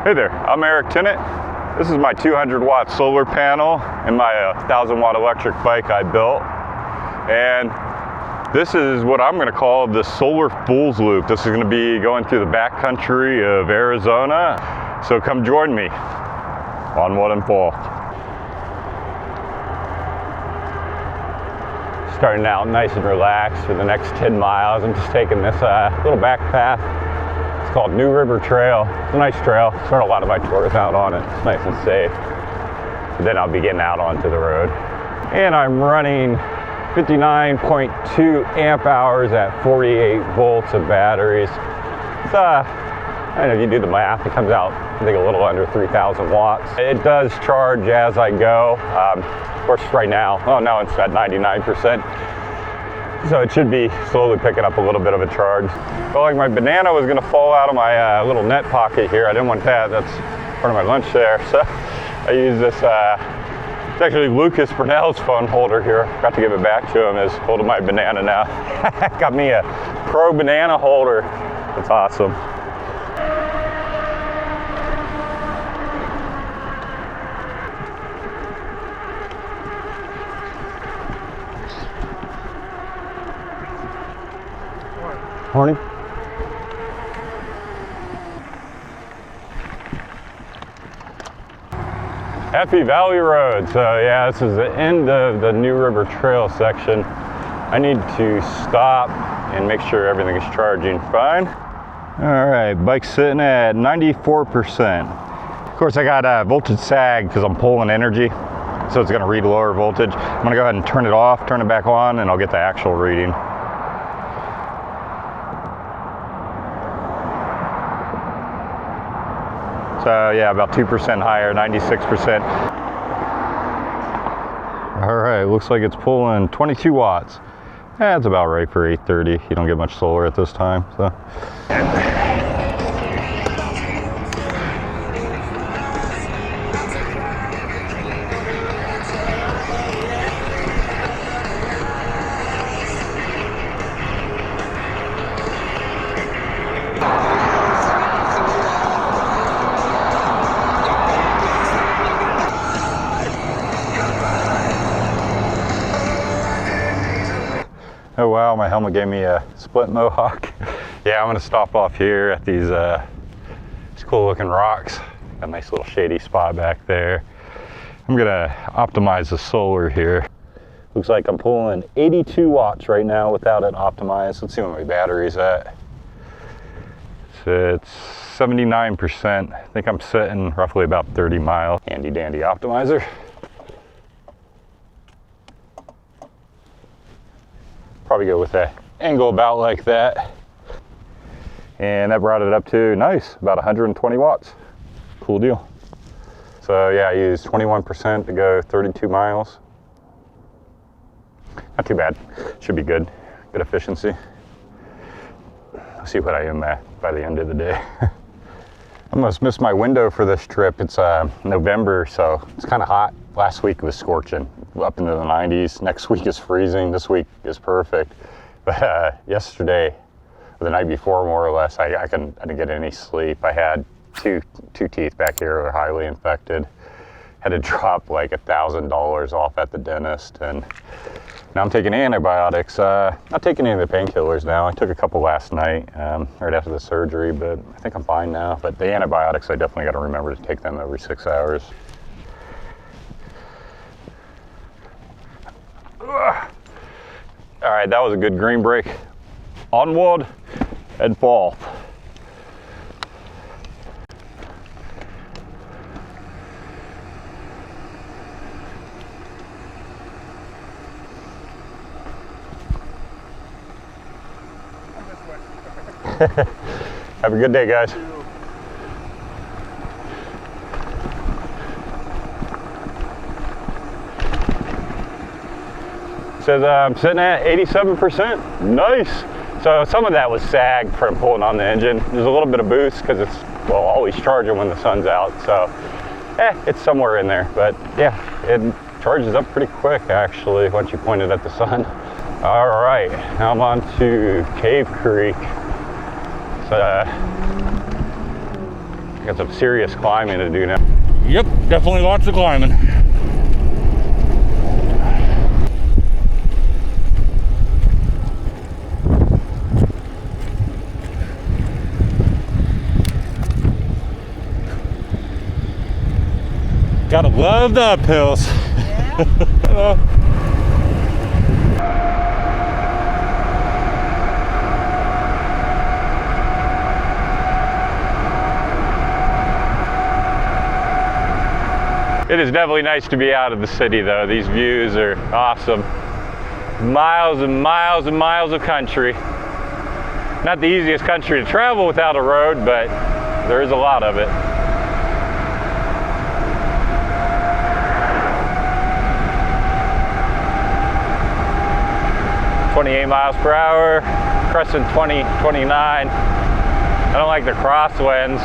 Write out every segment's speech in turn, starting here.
Hey there, I'm Eric Tennant. This is my 200 watt solar panel and my 1000 watt electric bike I built. And this is what I'm going to call the solar fool's loop. This is going to be going through the backcountry of Arizona. So come join me on what involved. Starting out nice and relaxed for the next 10 miles. I'm just taking this little back path. It's called New River Trail. It's a nice trail. Start a lot of my tours out on it. It's nice and safe. But then I'll be getting out onto the road. And I'm running 59.2 amp hours at 48 volts of batteries. It's, I don't know if you do the math, it comes out, I think, a little under 3,000 watts. It does charge as I go. Of course, right now, oh no, it's at 99%. So it should be slowly picking up a little bit of a charge. Felt like my banana was gonna fall out of my little net pocket here. I didn't want that, that's part of my lunch there. So I use this, it's actually Lucas Brunel's phone holder here. Got to give it back to him as holding my banana now. Got me a pro banana holder. That's awesome. Morning. Happy Valley Road. So yeah, this is the end of the New River Trail section. I need to stop and make sure everything is charging fine. All right, bike's sitting at 94%. Of course, I got a voltage sag because I'm pulling energy, so it's gonna read lower voltage. I'm gonna go ahead and turn it off, turn it back on, and I'll get the actual reading. So yeah, about 2% higher, 96%. All right, looks like it's pulling 22 watts. That's about right for 8:30. You don't get much solar at this time, so. Oh wow, my helmet gave me a split mohawk. Yeah, I'm gonna stop off here at these cool looking rocks. Got a nice little shady spot back there. I'm gonna optimize the solar here. Looks like I'm pulling 82 watts right now without it optimized. Let's see where my battery's at. So it's 79%. I think I'm sitting roughly about 30 miles. Handy dandy optimizer. Probably go with an angle about like that. And that brought it up to, nice, about 120 watts. Cool deal. So yeah, I used 21% to go 32 miles. Not too bad, should be good. Good efficiency. I'll see what I am at by the end of the day. I almost missed my window for this trip. It's November, so it's kind of hot. Last week was scorching, up into the 90s. Next week is freezing. This week is perfect. But yesterday, the night before, more or less, I didn't get any sleep. I had two teeth back here that were highly infected. Had to drop like $1,000 off at the dentist, and now I'm taking antibiotics. Not taking any of the painkillers now. I took a couple last night, right after the surgery, but I think I'm fine now. But the antibiotics, I definitely got to remember to take them every 6 hours. All right, that was a good green brake. Onward and forth. Have a good day, guys. Says I'm sitting at 87%. Nice. So some of that was sag from pulling on the engine. There's a little bit of boost because it's, well, always charging when the sun's out. So it's somewhere in there. But yeah, it charges up pretty quick actually once you point it at the sun. All right, now I'm on to Cave Creek. It's Got some serious climbing to do now. Yep, definitely lots of climbing. Gotta love the uphills. Yeah. It is definitely nice to be out of the city though. These views are awesome. Miles and miles and miles of country. Not the easiest country to travel without a road, but there is a lot of it. .28 miles per hour, cresting 20, 29. I don't like the crosswinds.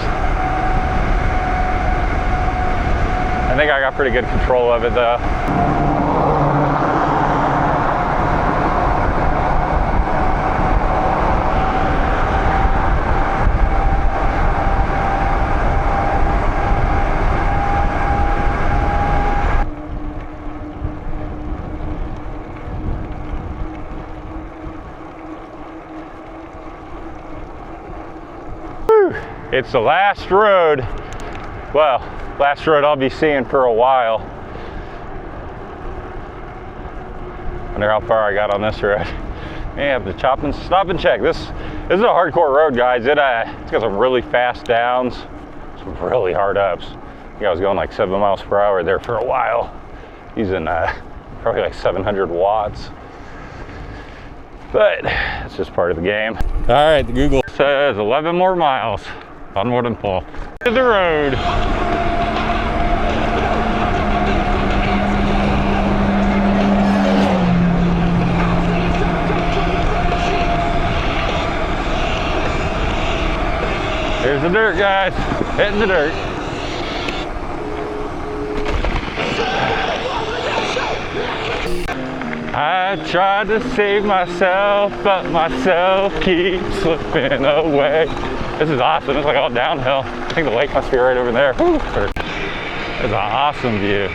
I think I got pretty good control of it though. Whew. It's the last road. Well, last road I'll be seeing for a while. Wonder how far I got on this road. May have to stop and check. This is a hardcore road, guys. It's got some really fast downs, some really hard ups. I think I was going like 7 miles per hour there for a while, using probably like 700 watts. But it's just part of the game. All right, the Google says 11 more miles. Onward and pull. To the road. Here's the dirt, guys. Hitting the dirt. I tried to save myself, but myself keeps slipping away. This is awesome. It's like all downhill. I think the lake must be right over there. It's an awesome view.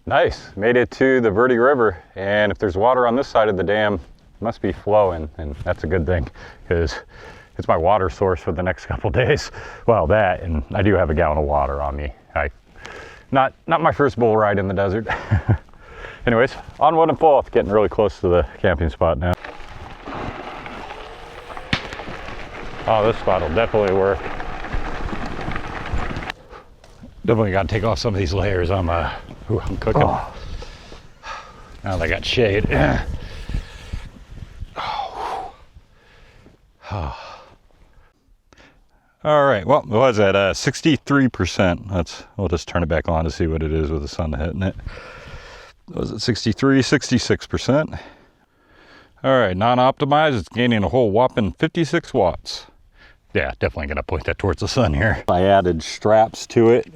Nice, made it to the Verde River, and if there's water on this side of the dam, it must be flowing, and that's a good thing, because it's my water source for the next couple days. Well, that, and I do have a gallon of water on me. Not my first bull ride in the desert. Anyways, onward and forth, getting really close to the camping spot now. Oh, this spot will definitely work. Definitely got to take off some of these layers. I'm cooking. Oh. Now they got shade. Oh. All right, well, what was that? 63%. We'll just turn it back on to see what it is with the sun hitting it. Was it 63, 66%? All right, non-optimized, it's gaining a whole whopping 56 watts. Yeah, definitely gonna point that towards the sun here. I added straps to it.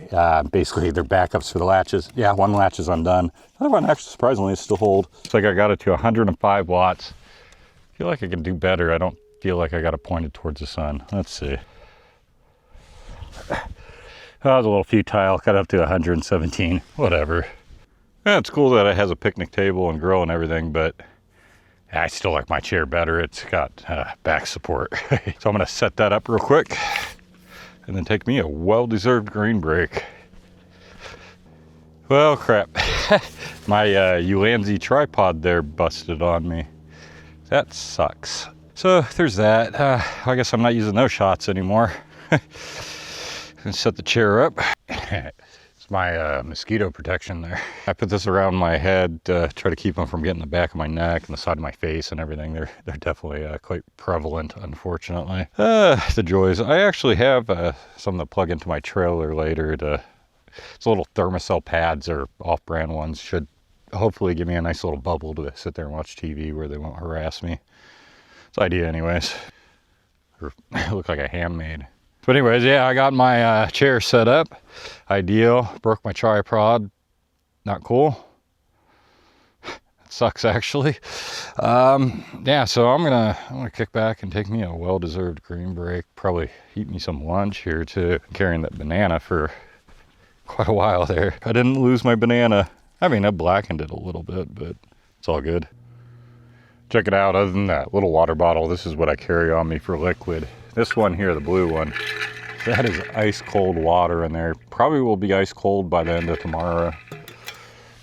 Basically, they're backups for the latches. Yeah, one latch is undone. The other one actually surprisingly is still hold. It's like I got it to 105 watts. I feel like I can do better. I don't feel like I got it pointed towards the sun. Let's see. That was a little futile, cut up to 117, whatever. Yeah, it's cool that it has a picnic table and grill and everything, but I still like my chair better. It's got back support. So I'm gonna set that up real quick and then take me a well-deserved green break. Well, crap. My Ulanzi tripod there busted on me. That sucks. So there's that. I guess I'm not using those shots anymore. And set the chair up. It's my mosquito protection there. I put this around my head to try to keep them from getting the back of my neck and the side of my face and everything. They're definitely quite prevalent, unfortunately. The joys. I actually have some that plug into my trailer later. It's little thermocell pads or off-brand ones. Should hopefully give me a nice little bubble to sit there and watch TV where they won't harass me. It's the idea anyways. Or look like a handmade. But anyways, yeah, I got my chair set up. Ideal. Broke my tripod. Not cool. It sucks actually. Yeah, so I'm gonna kick back and take me a well-deserved green break. Probably eat me some lunch here too. Carrying that banana for quite a while there. I didn't lose my banana. I mean, I blackened it a little bit, but it's all good. Check it out. Other than that little water bottle, this is what I carry on me for liquid. This one here, the blue one, that is ice cold water in there. Probably will be ice cold by the end of tomorrow.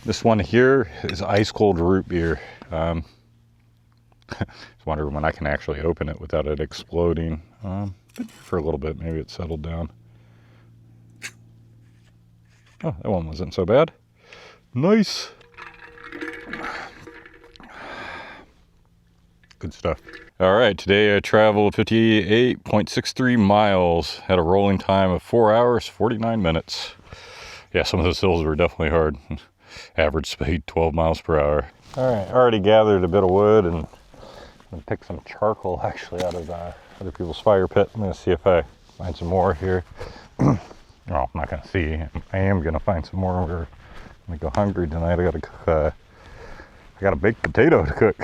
This one here is ice cold root beer. Just wondering when I can actually open it without it exploding. For a little bit, maybe it settled down. Oh, that one wasn't so bad. Nice. Good stuff. All right, today I traveled 58.63 miles. Had a rolling time of 4 hours, 49 minutes. Yeah, some of those hills were definitely hard. Average speed, 12 miles per hour. All right, already gathered a bit of wood and picked some charcoal actually out of other people's fire pit. I'm gonna see if I find some more here. Well, I'm not gonna see. I am gonna find some more. I'm gonna go hungry tonight. I gotta cook. I got a baked potato to cook.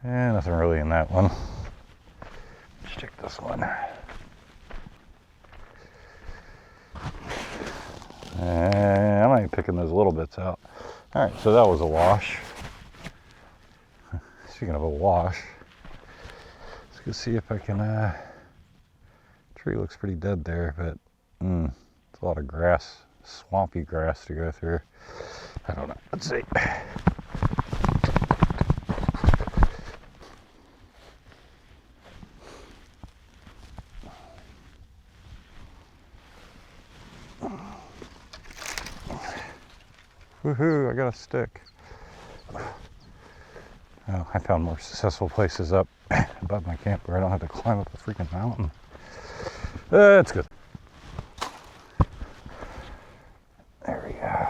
Nothing really in that one. Let's check this one. I might be picking those little bits out. All right, so that was a wash. Speaking of a wash, let's go see if I can. Tree looks pretty dead there, but it's a lot of grass, swampy grass to go through. I don't know. Let's see. Woohoo, I got a stick. Oh, I found more successful places up above my camp where I don't have to climb up a freaking mountain. That's good. There we go.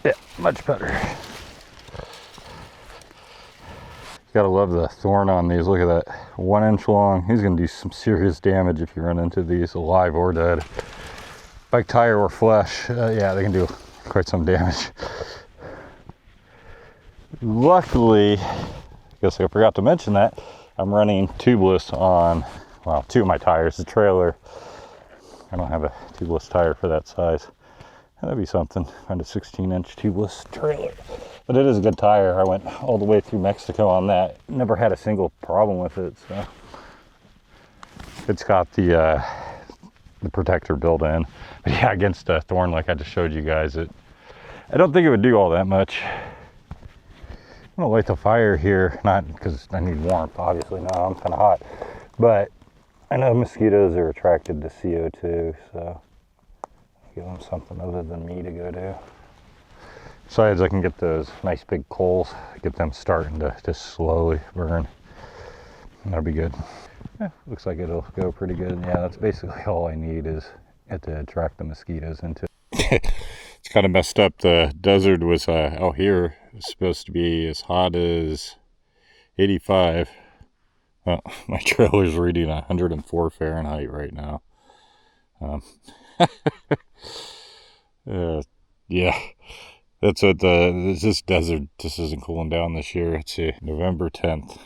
Yeah, much better. Gotta love the thorn on these. Look at that, 1 inch long. He's gonna do some serious damage if you run into these alive or dead. Bike tire or flesh, yeah, they can do quite some damage. Luckily, I guess I forgot to mention that, I'm running tubeless on, well, 2 of my tires. The trailer, I don't have a tubeless tire for that size. That'd be something, find a 16-inch tubeless trailer. But it is a good tire. I went all the way through Mexico on that. Never had a single problem with it, so. It's got the protector built in. But yeah, against a thorn like I just showed you guys, I don't think it would do all that much. I'm gonna light the fire here, not because I need warmth, obviously. No, I'm kind of hot. But I know mosquitoes are attracted to CO2, so give them something other than me to go do. Besides, I can get those nice big coals, get them starting to slowly burn. That'll be good. Yeah, looks like it'll go pretty good. Yeah, that's basically all I need is it to attract the mosquitoes into it. It's kind of messed up. The desert was out here. It was supposed to be as hot as 85. Well, my trailer's reading 104 Fahrenheit right now. Yeah. That's what this desert just isn't cooling down this year. Let's see, November 10th.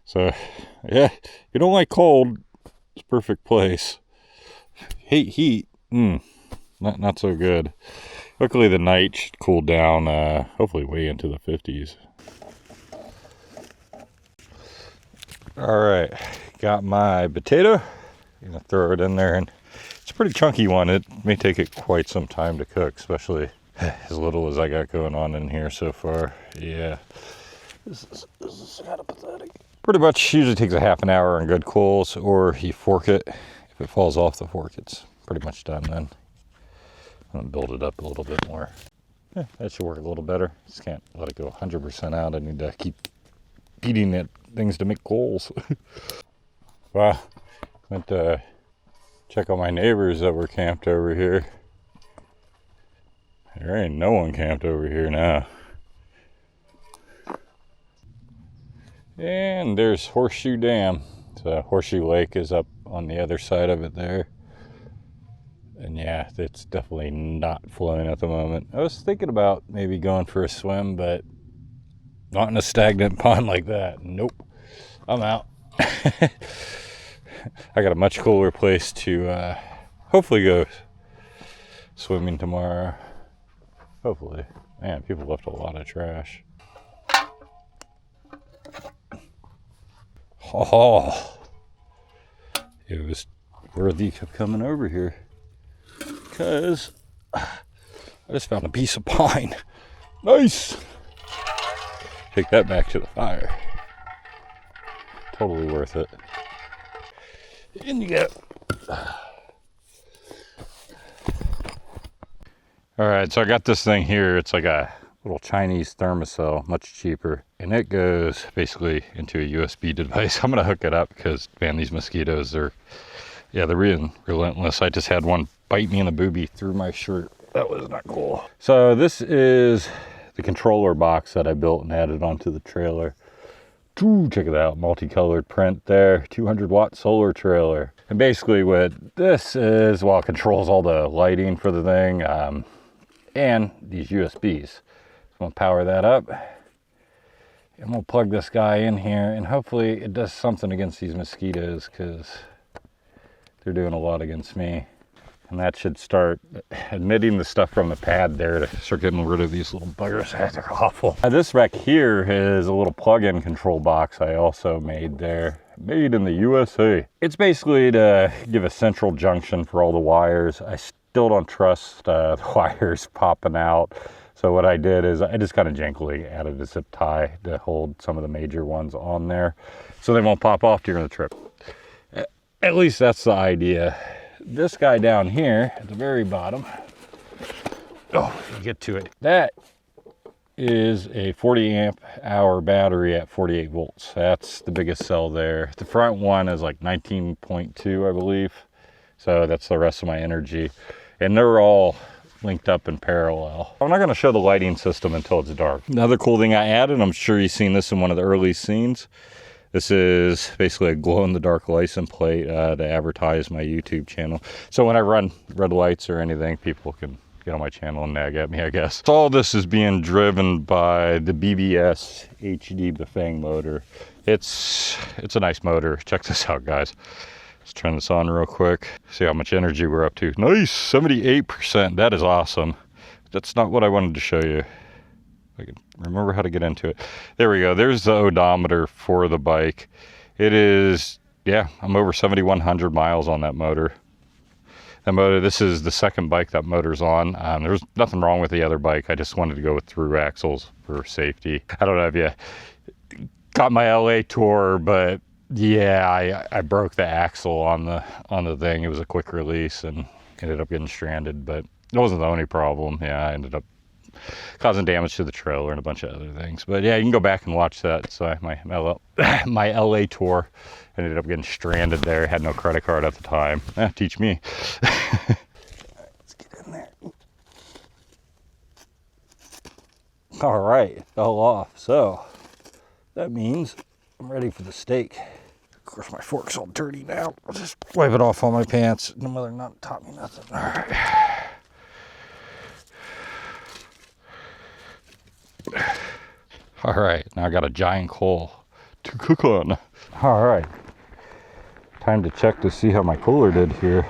So, yeah, if you don't like cold, it's a perfect place. Hate heat, not so good. Luckily, the night should cool down, hopefully way into the 50s. All right, got my potato. I'm gonna throw it in there, and it's a pretty chunky one. It may take it quite some time to cook, especially as little as I got going on in here so far. Yeah, this is kind of pathetic. Pretty much usually takes a half an hour on good coals, or you fork it. If it falls off the fork, it's pretty much done then. I'm gonna build it up a little bit more. Yeah, that should work a little better. Just can't let it go 100% out. I need to keep beating it things to make coals. Wow, went to check on my neighbors that were camped over here. There ain't no one camped over here now. And there's Horseshoe Dam. So So Horseshoe Lake is up on the other side of it there. And yeah, it's definitely not flowing at the moment. I was thinking about maybe going for a swim, but not in a stagnant pond like that. Nope, I'm out. I got a much cooler place to hopefully go swimming tomorrow. Hopefully. Man, people left a lot of trash. Oh, it was Verde kept coming over here because I just found a piece of pine. Nice. Take that back to the fire. Totally worth it. In you go. All right, so I got this thing here. It's like a little Chinese thermocell, much cheaper, and it goes basically into a USB device. I'm gonna hook it up because, man, these mosquitoes are, yeah, they're being relentless. I just had one bite me in the boobie through my shirt. That was not cool. So this is the controller box that I built and added onto the trailer. Ooh, check it out, multicolored print there, 200-watt solar trailer. And basically what this is, well, it controls all the lighting for the thing, and these USBs. So I'm gonna power that up, and we'll plug this guy in here, and hopefully it does something against these mosquitoes, because they're doing a lot against me. And that should start emitting the stuff from the pad there to start getting rid of these little buggers. They're awful. This back here is a little plug-in control box I also made there. Made in the USA. It's basically to give a central junction for all the wires. I still don't trust the wires popping out. So what I did is I just kind of jankily added a zip tie to hold some of the major ones on there so they won't pop off during the trip. At least that's the idea. This guy down here at the very bottom, oh, you get to it. That is a 40 amp hour battery at 48 volts. That's the biggest cell there. The front one is like 19.2, I believe. So that's the rest of my energy. And they're all linked up in parallel. I'm not gonna show the lighting system until it's dark. Another cool thing I added, I'm sure you've seen this in one of the early scenes. This is basically a glow-in-the-dark license plate to advertise my YouTube channel. So when I run red lights or anything, people can get on my channel and nag at me, I guess. So all this is being driven by the BBS HD Bafang motor. It's a nice motor. Check this out, guys. Let's turn this on real quick. See how much energy we're up to. Nice, 78%. That is awesome. That's not what I wanted to show you. I can remember how to get into it. There we go. There's the odometer for the bike. It is, yeah, I'm over 7,100 miles on that motor. That motor, this is the second bike that motor's on. There's nothing wrong with the other bike. I just wanted to go with through axles for safety. I don't know if you got my LA tour, but yeah, I broke the axle on the thing. It was a quick release and ended up getting stranded, but it wasn't the only problem. Yeah, I ended up causing damage to the trailer and a bunch of other things. But yeah, you can go back and watch that. So my LA tour, ended up getting stranded there. Had no credit card at the time. Teach me. All right, let's get in there. All right, it fell off. So that means I'm ready for the steak. Of course, my fork's all dirty now. I'll just wipe it off on my pants. No mother not taught me nothing. All right. All right, now I got a giant coal to cook on. All right, time to check to see how my cooler did here.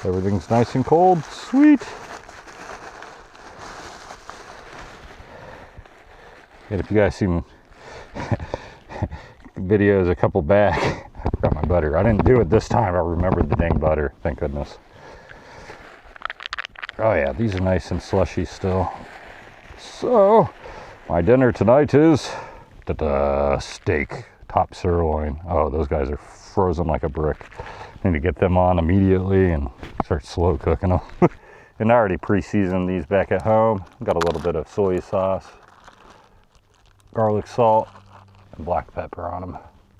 Everything's nice and cold, sweet. And if you guys seen videos a couple back, I forgot my butter. I didn't do it this time. I remembered the dang butter, thank goodness. Oh yeah, these are nice and slushy still. So, my dinner tonight is steak, top sirloin. Oh, those guys are frozen like a brick. Need to get them on immediately and start slow cooking them. And I already pre-seasoned these back at home. Got a little bit of soy sauce, garlic salt, and black pepper on them.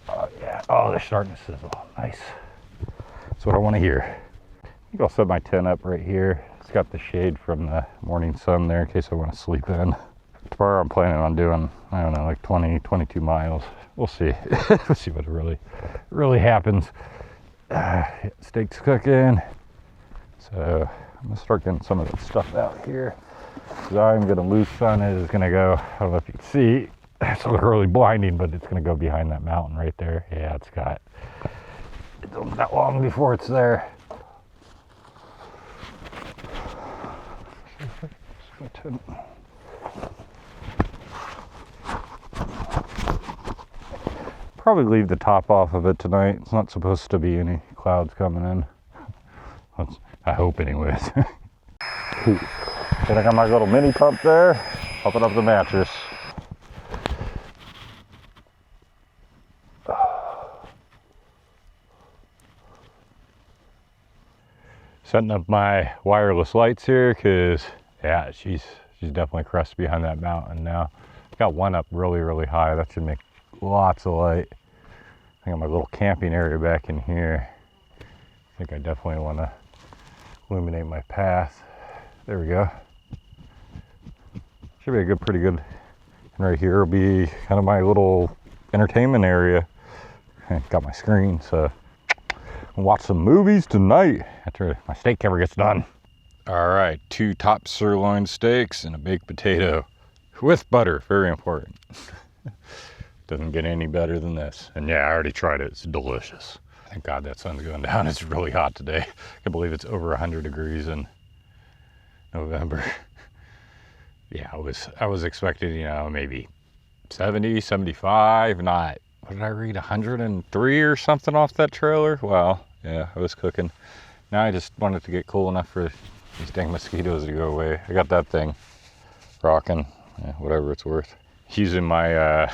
Oh yeah, oh, they're starting to sizzle. Nice. That's what I want to hear. I think I'll set my tent up right here. It's got the shade from the morning sun there in case I want to sleep in. far, I'm planning on doing, I don't know, like 20, 22 miles. We'll see. We'll see what really happens. Steak's cooking. So I'm gonna start getting some of that stuff out here. Because I'm gonna lose sun. It is gonna go, I don't know if you can see, it's not really blinding, but it's gonna go behind that mountain right there. Yeah, it's not that long before it's there. Probably leave the top off of it tonight. It's not supposed to be any clouds coming in. I hope anyways. Then I got my little mini pump there, pumping up the mattress. Setting up my wireless lights here because, yeah, she's definitely crushed behind that mountain now. Got one up really high. That should make lots of light. I got my little camping area back in here. I think I definitely want to illuminate my path. There we go. Should be a pretty good. And right here will be kind of my little entertainment area. Got my screen, so I'll watch some movies tonight after my steak cover gets done. All right, 2 top sirloin steaks and a baked potato with butter, very important. Doesn't get any better than this. And yeah, I already tried it, it's delicious. Thank God that sun's going down. It's really hot today. I can't believe it's over 100 degrees in November. Yeah, I was expecting, you know, maybe 70, 75, not, what did I read, 103 or something off that trailer? Wow, yeah, I was cooking. Now I just wanted to get cool enough for these dang mosquitoes to go away. I got that thing rocking, yeah, whatever it's worth. Using my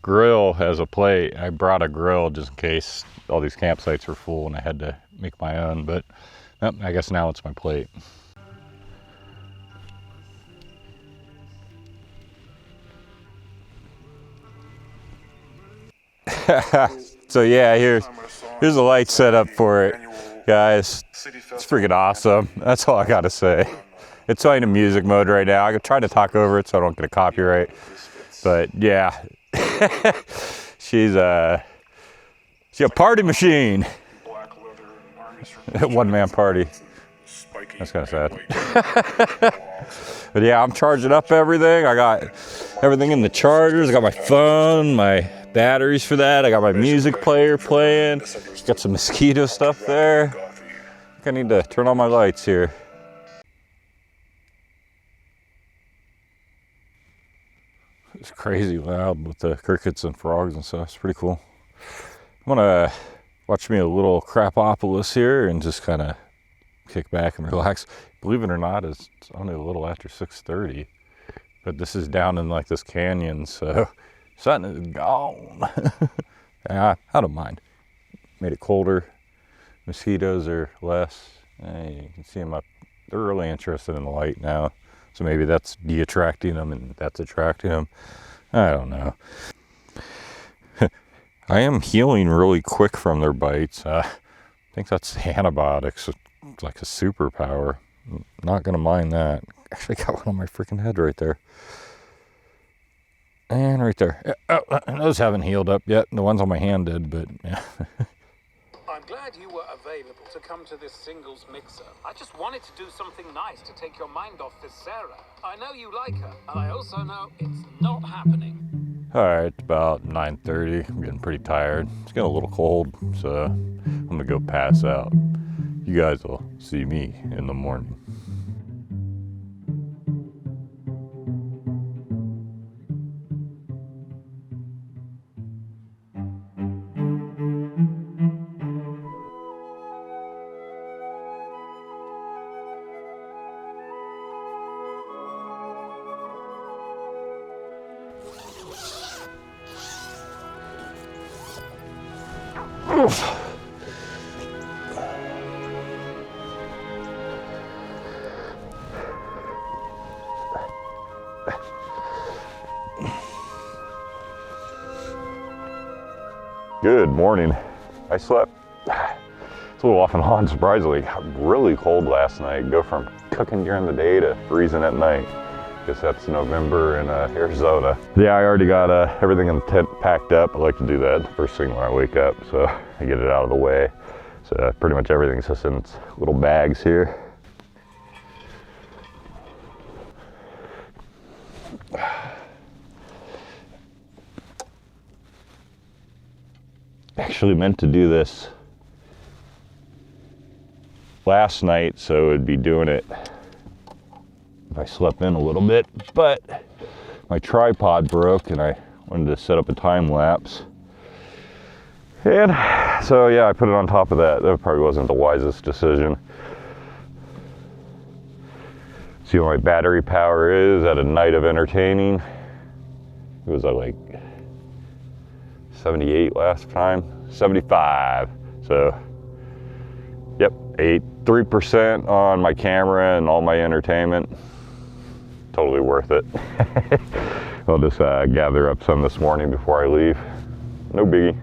grill as a plate. I brought a grill just in case all these campsites were full and I had to make my own, but I guess now it's my plate. So yeah, here's the light setup for it, guys. It's freaking awesome. That's all I gotta say. It's playing in music mode right now. I try to talk over it so I don't get a copyright, but yeah. She's a party machine. One-man party. That's kind of sad. But yeah, I'm charging up everything. I got everything in the chargers. I got my phone, my batteries for that. I got my music player playing. Got some mosquito stuff there. I think I need to turn on my lights here. It's crazy loud with the crickets and frogs and stuff. It's pretty cool. I'm gonna watch me a little crapopolis here and just kind of kick back and relax. Believe it or not, it's only a little after 6:30, but this is down in like this canyon, so sun is gone. Yeah, I don't mind. Made it colder. Mosquitoes are less. You can see them up. They're really interested in the light now. So maybe that's de-attracting them and that's attracting them. I don't know. I am healing really quick from their bites. I think that's antibiotics. It's like a superpower. I'm not going to mind that. Actually got one on my freaking head right there. And right there. Oh, those haven't healed up yet. The ones on my hand did, but yeah. I'm glad you were available to come to this singles mixer. I just wanted to do something nice to take your mind off this Sarah. I know you like her, and I also know it's not happening. All right, it's about 9:30. I'm getting pretty tired. It's getting a little cold, so I'm gonna go pass out. You guys will see me in the morning. Good morning. I slept, it's a little off and on, surprisingly. Got really cold last night. Go from cooking during the day to freezing at night. Guess that's November in Arizona. Yeah, I already got everything in the tent packed up. I like to do that the first thing when I wake up, so I get it out of the way. So pretty much everything's just in its little bags here. Actually meant to do this last night, so it'd be doing it if I slept in a little bit, but my tripod broke and I wanted to set up a time lapse. And so yeah, I put it on top of that. That probably wasn't the wisest decision. See what my battery power is at a night of entertaining. It was like 78 last time, 75. So, yep, 3% on my camera and all my entertainment. Totally worth it. I'll just gather up some this morning before I leave. No biggie.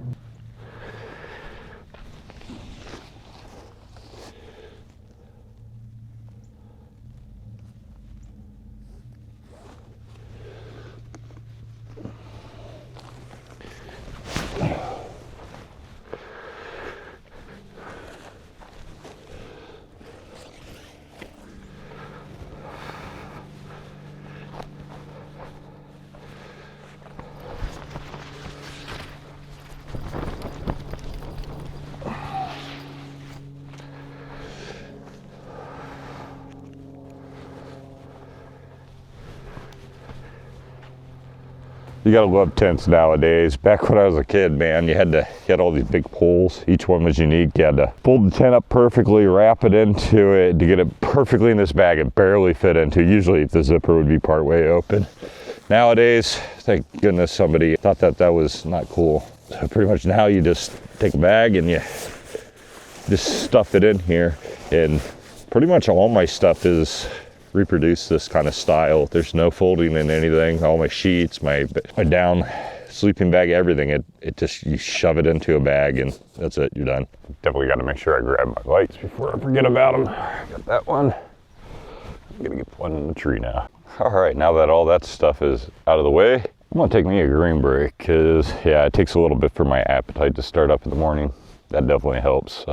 You gotta love tents nowadays. Back when I was a kid, man, you had all these big poles. Each one was unique. You had to fold the tent up perfectly, wrap it into it to get it perfectly in this bag. It barely fit into. Usually the zipper would be part way open. Nowadays, thank goodness somebody thought that was not cool. So pretty much now you just take a bag and you just stuff it in here. And pretty much all my stuff is reproduce this kind of style. There's no folding in anything. All my sheets, my down sleeping bag, everything, it just, you shove it into a bag and that's it, you're done. Definitely got to make sure I grab my lights before I forget about them. Got that one. I'm gonna get one in the tree now. All right, now that all that stuff is out of the way, I'm gonna take me a green break because yeah, it takes a little bit for my appetite to start up in the morning. That definitely helps.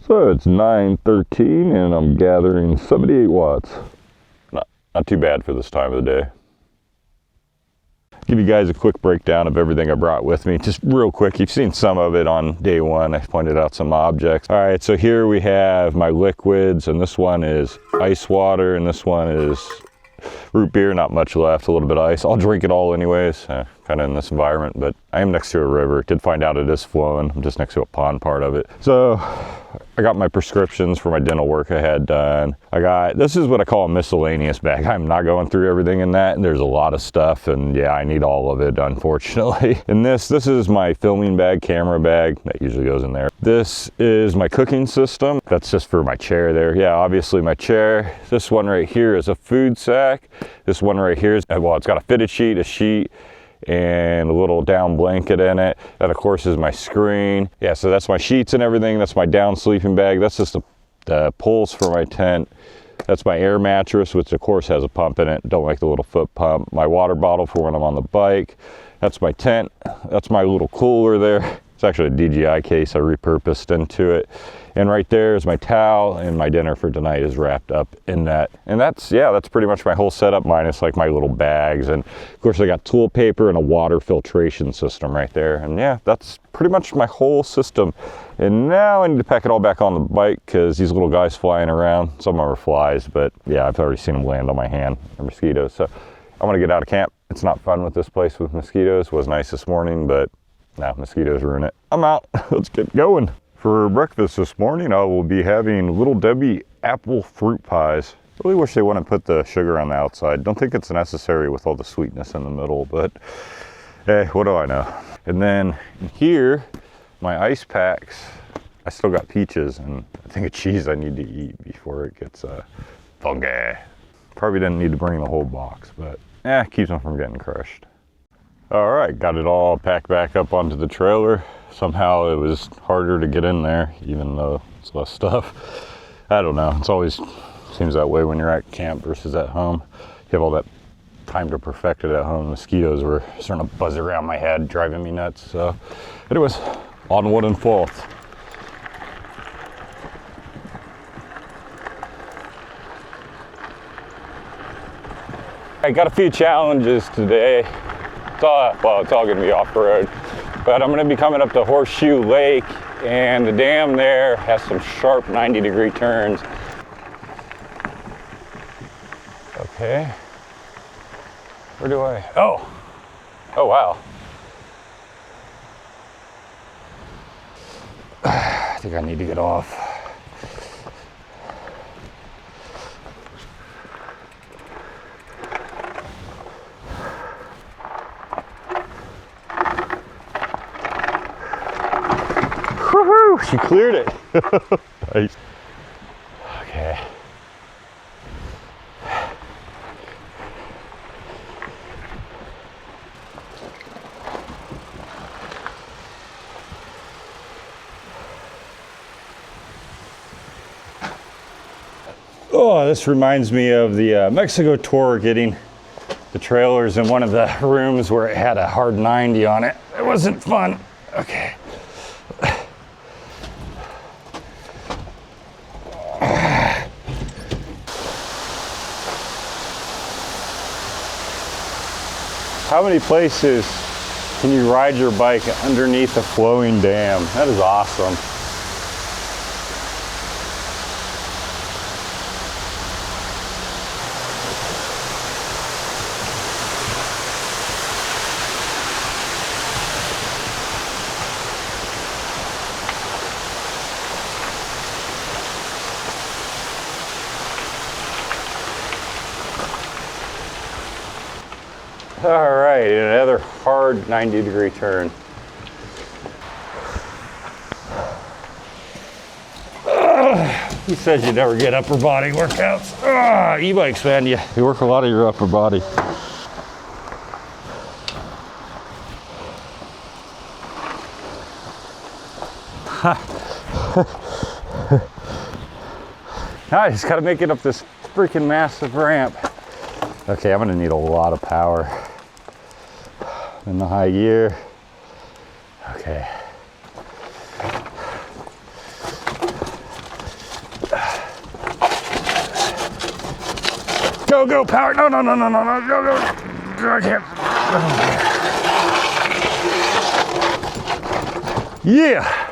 So it's 9:13 and I'm gathering 78 watts. Not too bad for this time of the day. Give you guys a quick breakdown of everything I brought with me. Just real quick, you've seen some of it on day one. I pointed out some objects. All right, so here we have my liquids, and this one is ice water, and this one is root beer, not much left, a little bit of ice. I'll drink it all anyways, kind of in this environment, but I am next to a river. Did find out it is flowing. I'm just next to a pond part of it. So I got my prescriptions for my dental work I had done. This is what I call a miscellaneous bag. I'm not going through everything in that, and there's a lot of stuff, and yeah, I need all of it, unfortunately. And this is my filming bag, camera bag, that usually goes in there. This is my cooking system. That's just for my chair there. Yeah, obviously my chair. This one right here is a food sack. This one right here is, well, it's got a fitted sheet, a sheet, and a little down blanket in it. That of course is my screen. Yeah, so that's my sheets and everything. That's my down sleeping bag. That's just the poles for my tent. That's my air mattress, which of course has a pump in it. Don't like the little foot pump. My water bottle for when I'm on the bike. That's my tent. That's my little cooler there. It's actually a DJI case I repurposed into it. And right there is my towel, and my dinner for tonight is wrapped up in that. And that's pretty much my whole setup, minus like my little bags. And of course I got toilet paper and a water filtration system right there. And yeah, that's pretty much my whole system. And now I need to pack it all back on the bike because these little guys flying around, some of them are flies, but yeah, I've already seen them land on my hand. They're mosquitoes. So I want to get out of camp. It's not fun with this place with mosquitoes. It was nice this morning, but now mosquitoes ruin it. I'm out. Let's get going. For breakfast this morning, I will be having Little Debbie apple fruit pies. Really wish they wouldn't put the sugar on the outside. Don't think it's necessary with all the sweetness in the middle, but hey, what do I know? And then here, my ice packs, I still got peaches and I think a cheese I need to eat before it gets funky. Probably didn't need to bring the whole box, but keeps them from getting crushed. All right, got it all packed back up onto the trailer. Somehow it was harder to get in there, even though it's less stuff. I don't know, it's always seems that way when you're at camp versus at home. have all that time to perfect it at home. Mosquitoes were starting to buzz around my head, driving me nuts. So anyways, on wooden fault. I got a few challenges today. It's all gonna be off-road, but I'm gonna be coming up to Horseshoe Lake, and the dam there has some sharp 90-degree turns. Okay, where do I, oh wow. I think I need to get off. Woohoo! She cleared it. Nice. Okay. Oh, this reminds me of the Mexico tour, getting the trailers in one of the rooms where it had a hard 90 on it. It wasn't fun. Okay. How many places can you ride your bike underneath a flowing dam? That is awesome. All right, another hard 90-degree turn. He says you never get upper body workouts. E-bikes, man, you work a lot of your upper body. Now I just gotta make it up this freaking massive ramp. Okay, I'm gonna need a lot of power in the high gear. Okay. Go, go, power. No, go, go. I can't. Yeah.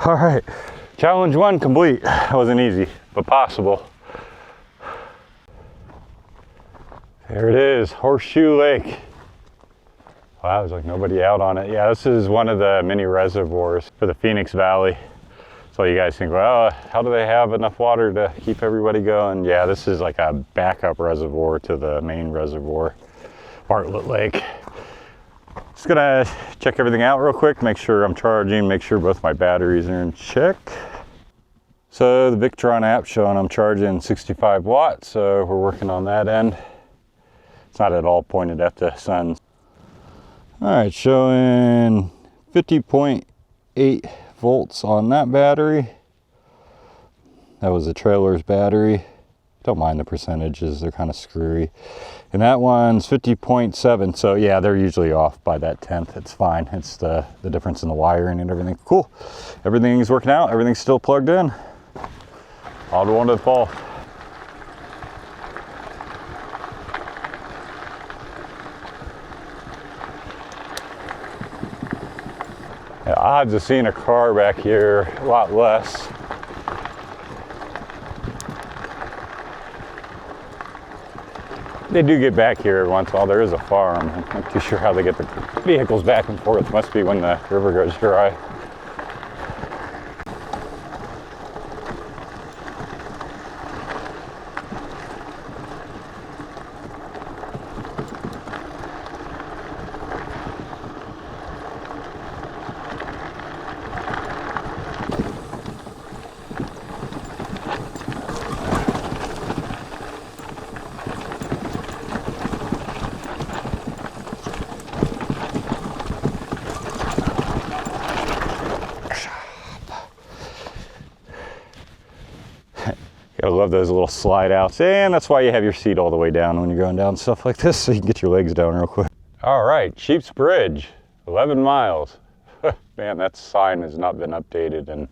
All right, challenge 1 complete. That wasn't easy, but possible. There it is, Horseshoe Lake. Wow, there's like nobody out on it. Yeah, this is one of the mini reservoirs for the Phoenix Valley. So you guys think, well, how do they have enough water to keep everybody going? Yeah, this is like a backup reservoir to the main reservoir, Bartlett Lake. Just gonna check everything out real quick, make sure I'm charging, make sure both my batteries are in check. So the Victron app showing I'm charging 65 watts, so we're working on that end. It's not at all pointed at the sun. All right, showing 50.8 volts on that battery. That was the trailer's battery. Don't mind the percentages, they're kind of screwy. And that one's 50.7, so yeah, they're usually off by that 10th. It's fine, it's the difference in the wiring and everything. Cool, everything's working out, everything's still plugged in. All going to the fall. The odds of seeing a car back here, a lot less. They do get back here every once in a while. There is a farm. I'm not too sure how they get the vehicles back and forth. Must be when the river goes dry. I love those little slide outs, and that's why you have your seat all the way down when you're going down stuff like this, so you can get your legs down real quick. All right, Sheep's Bridge, 11 miles. Man, that sign has not been updated in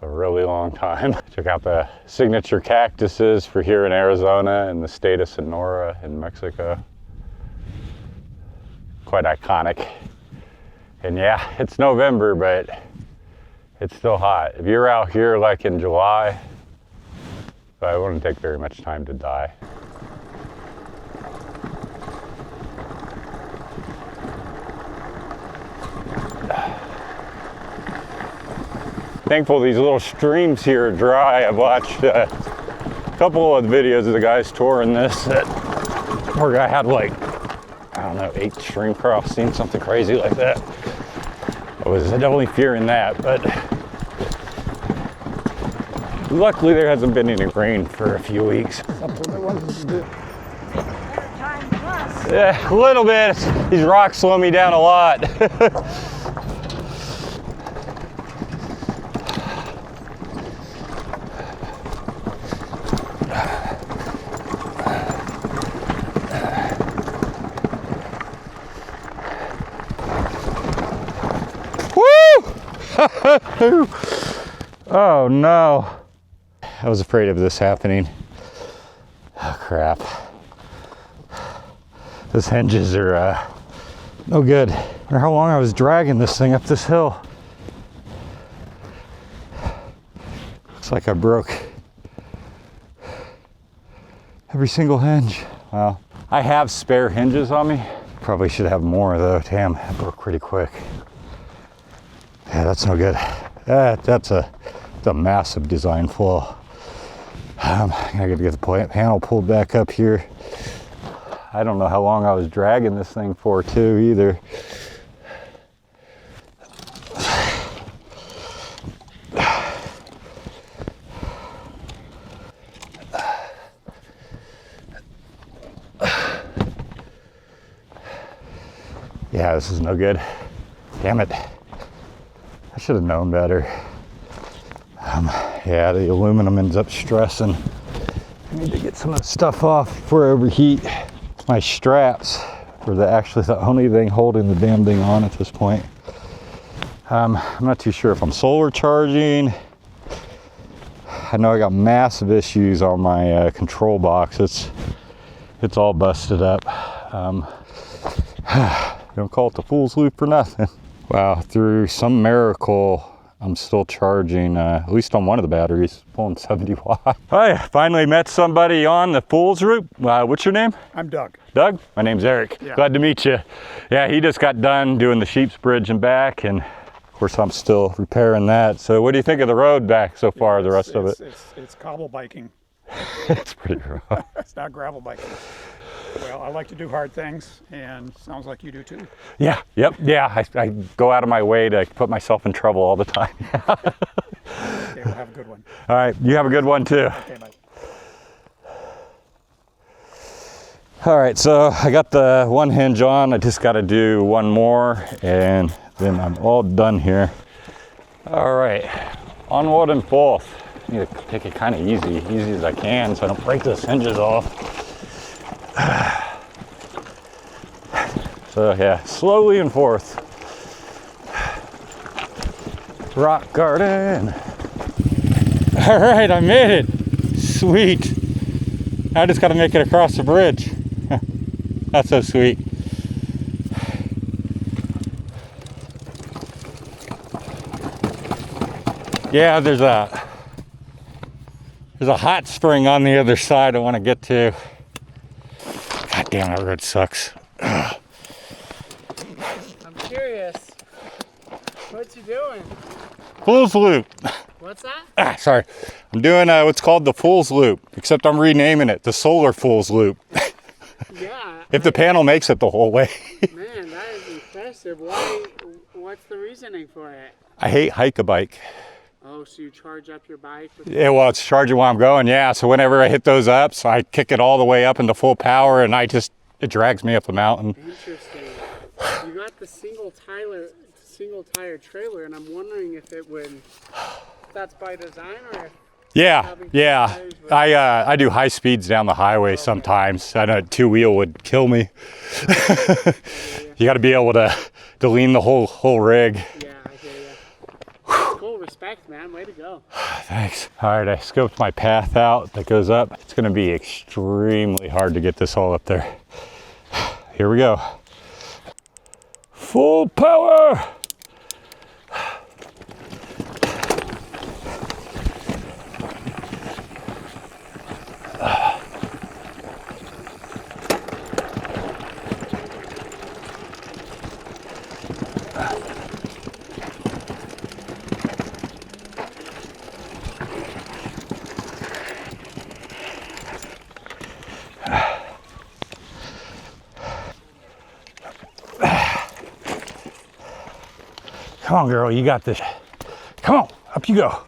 a really long time. Check out the signature cactuses for here in Arizona and the state of Sonora in Mexico. Quite iconic. And yeah, it's November, but it's still hot. If you're out here like in July, it wouldn't take very much time to die. Thankful these little streams here are dry. I've watched a couple of the videos of the guys touring this. Poor guy had like, I don't know, 8 stream crossings, something crazy like that. I was definitely fearing that, but luckily there hasn't been any rain for a few weeks. Yeah, a little bit. These rocks slow me down a lot. Oh no. I was afraid of this happening. Oh crap. Those hinges are no good. I wonder how long I was dragging this thing up this hill. Looks like I broke every single hinge. Well, I have spare hinges on me. Probably should have more though. Damn, that broke pretty quick. Yeah, that's no good. That's a massive design flaw. I gotta get the panel pulled back up here. I don't know how long I was dragging this thing for too either. Yeah, this is no good. Damn it. I should have known better. Yeah, the aluminum ends up stressing. I need to get some of the stuff off before I overheat. My straps are actually the only thing holding the damn thing on at this point. I'm not too sure if I'm solar charging. I know I got massive issues on my control box. It's all busted up. Don't call it the fool's loop for nothing. Wow, through some miracle, I'm still charging, at least on one of the batteries, pulling 70 watts. I finally met somebody on the fool's loop. What's your name? I'm Doug. Doug? My name's Eric. Yeah. Glad to meet you. Yeah, he just got done doing the Sheep's Bridge and back, and of course I'm still repairing that. So what do you think of the road back so far, the rest of it? It's cobble biking. It's pretty rough. It's not gravel biking. Well, I like to do hard things, and sounds like you do too. Yeah, yep, yeah. I go out of my way to put myself in trouble all the time. Okay, we'll have a good one. All right, you have a good one too. Okay, bye. All right, so I got the one hinge on. I just got to do one more, and then I'm all done here. All right, onward and forth. I need to take it kind of easy as I can, so I don't break those hinges off. So yeah, slowly and forth. Rock garden. All right, I made it. Sweet. I just got to make it across the bridge. That's so sweet. Yeah, there's a hot spring on the other side I want to get to. God damn, that road sucks. Ugh. I'm curious. What you doing? Fool's Loop. What's that? Sorry. I'm doing what's called the Fool's Loop, except I'm renaming it the Solar Fool's Loop. Yeah. If the panel makes it the whole way. Man, that is impressive. Why? What's the reasoning for it? I hate hike-a-bike. Oh, so you charge up your bike? Yeah, well, it's charging while I'm going, yeah. So whenever I hit those ups, I kick it all the way up into full power, and it drags me up the mountain. Interesting. You got the single tire trailer, and I'm wondering if that's by design or if Yeah, yeah. I do high speeds down the highway sometimes. I know a two-wheel would kill me. You got to be able to lean the whole rig. Yeah, I hear you. Cool, respect, man. Way to go. Thanks. All right, I scoped my path out that goes up. It's going to be extremely hard to get this all up there. Here we go. Full power. Come on, girl, you got this. Come on, up you go.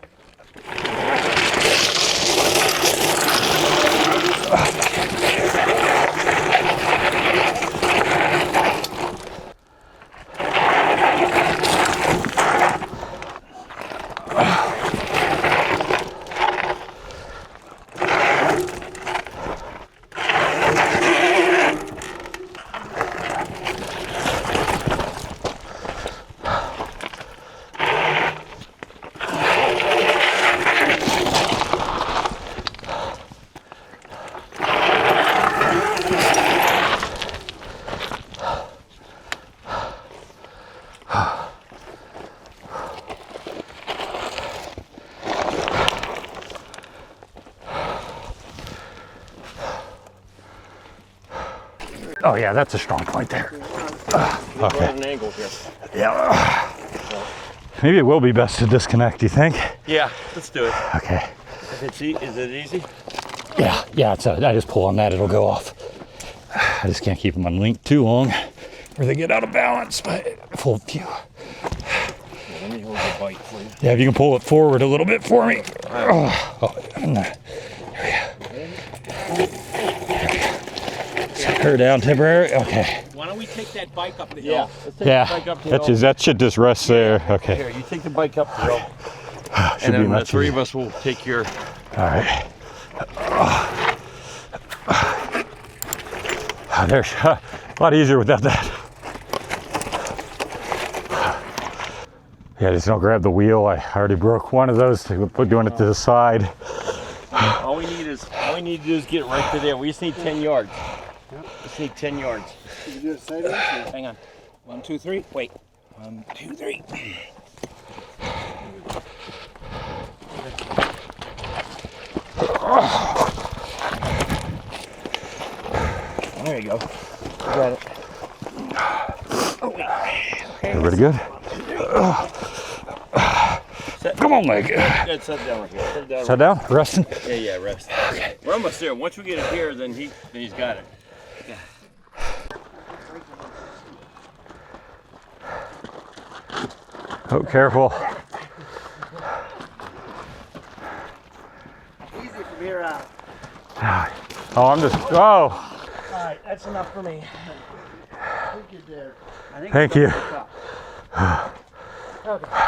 Oh yeah, that's a strong point there. Okay. An angle here. Yeah. Maybe it will be best to disconnect, do you think? Yeah, let's do it. Okay. If it's is it easy? Yeah, I just pull on that, it'll go off. I just can't keep them unlinked too long or they get out of balance, but full view. Let me hold the bike for you. Yeah, if you can pull it forward a little bit for me. Set her down temporary, okay. Why don't we take that bike up the hill? Yeah, let's take Yeah, the bike up the hill. that should just rest there, okay. Here, you take the bike up the hill. Should And be then the much three easier. of us will take your... All right. There's a lot easier without that. Yeah, just don't grab the wheel. I already broke one of those, doing it to the side. All we need to do is get right to there. We just need 10 yards. Just need 10 yards. You do it sideways? Hang on. 1, 2, 3. Wait. 1, 2, 3. There you go. Got it. Oh, okay. Everybody good? Come on, Mike. Good, sit down right here. Sit down. Sit down, resting. Yeah, rest. Okay. We're almost there. Once we get it here, then he's got it. Yeah. Oh, careful. Easy from here out. Oh, I'm just, oh. All right, that's enough for me. I think you did. Thank you.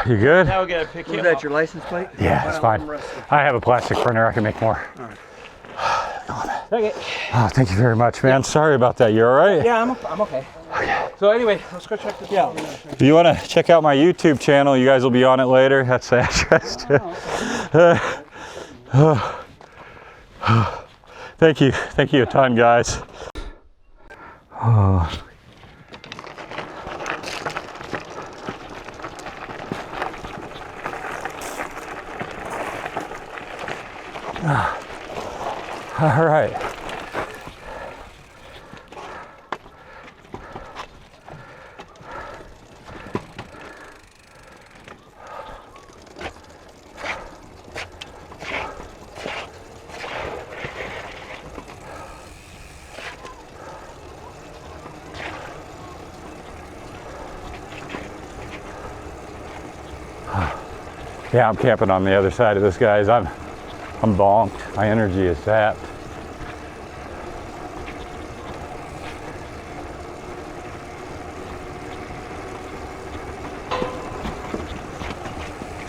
You good? Now we gotta pick you Was up. that your license plate? Yeah, it's fine. I have a plastic printer. I can make more. Okay. Oh, thank you very much, man. Sorry about that. You all right? Yeah, I'm okay. So anyway, let's go check this out. If you want to check out my YouTube channel, you guys will be on it later. That's the address. Thank you. Thank you a ton, guys. Oh. All right. Yeah, I'm camping on the other side of this, guys. I'm bonked. My energy is zapped.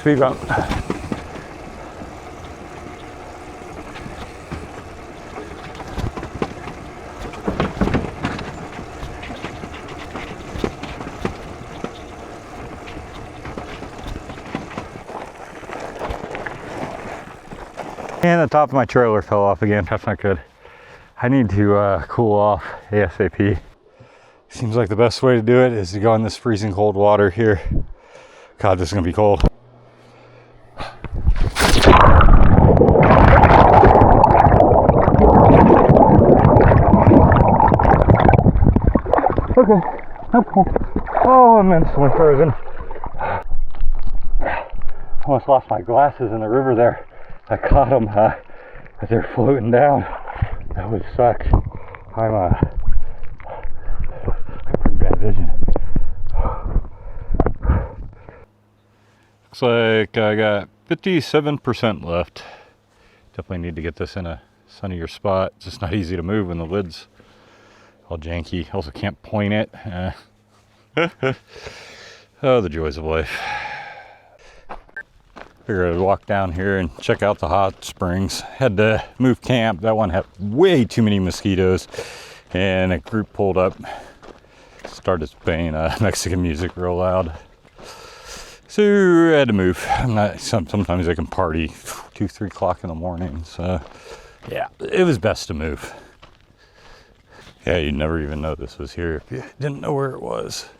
Speed bump. And the top of my trailer fell off again. That's not good. I need to cool off ASAP. Seems like the best way to do it is to go in this freezing cold water here. God, this is gonna be cold. Okay, I'm cool. Oh, I'm instantly frozen. Almost lost my glasses in the river there. I caught them as they're floating down. That would suck. I'm pretty bad vision. Looks like I got 57% left. Definitely need to get this in a sunnier spot. It's just not easy to move when the lid's all janky. Also can't point it. Oh, the joys of life. Figured I'd walk down here and check out the hot springs. Had to move camp. That one had way too many mosquitoes, and a group pulled up, started playing Mexican music real loud. So I had to move. Sometimes I can party 2, 3 o'clock in the morning. So yeah, it was best to move. Yeah, you'd never even know this was here if you didn't know where it was.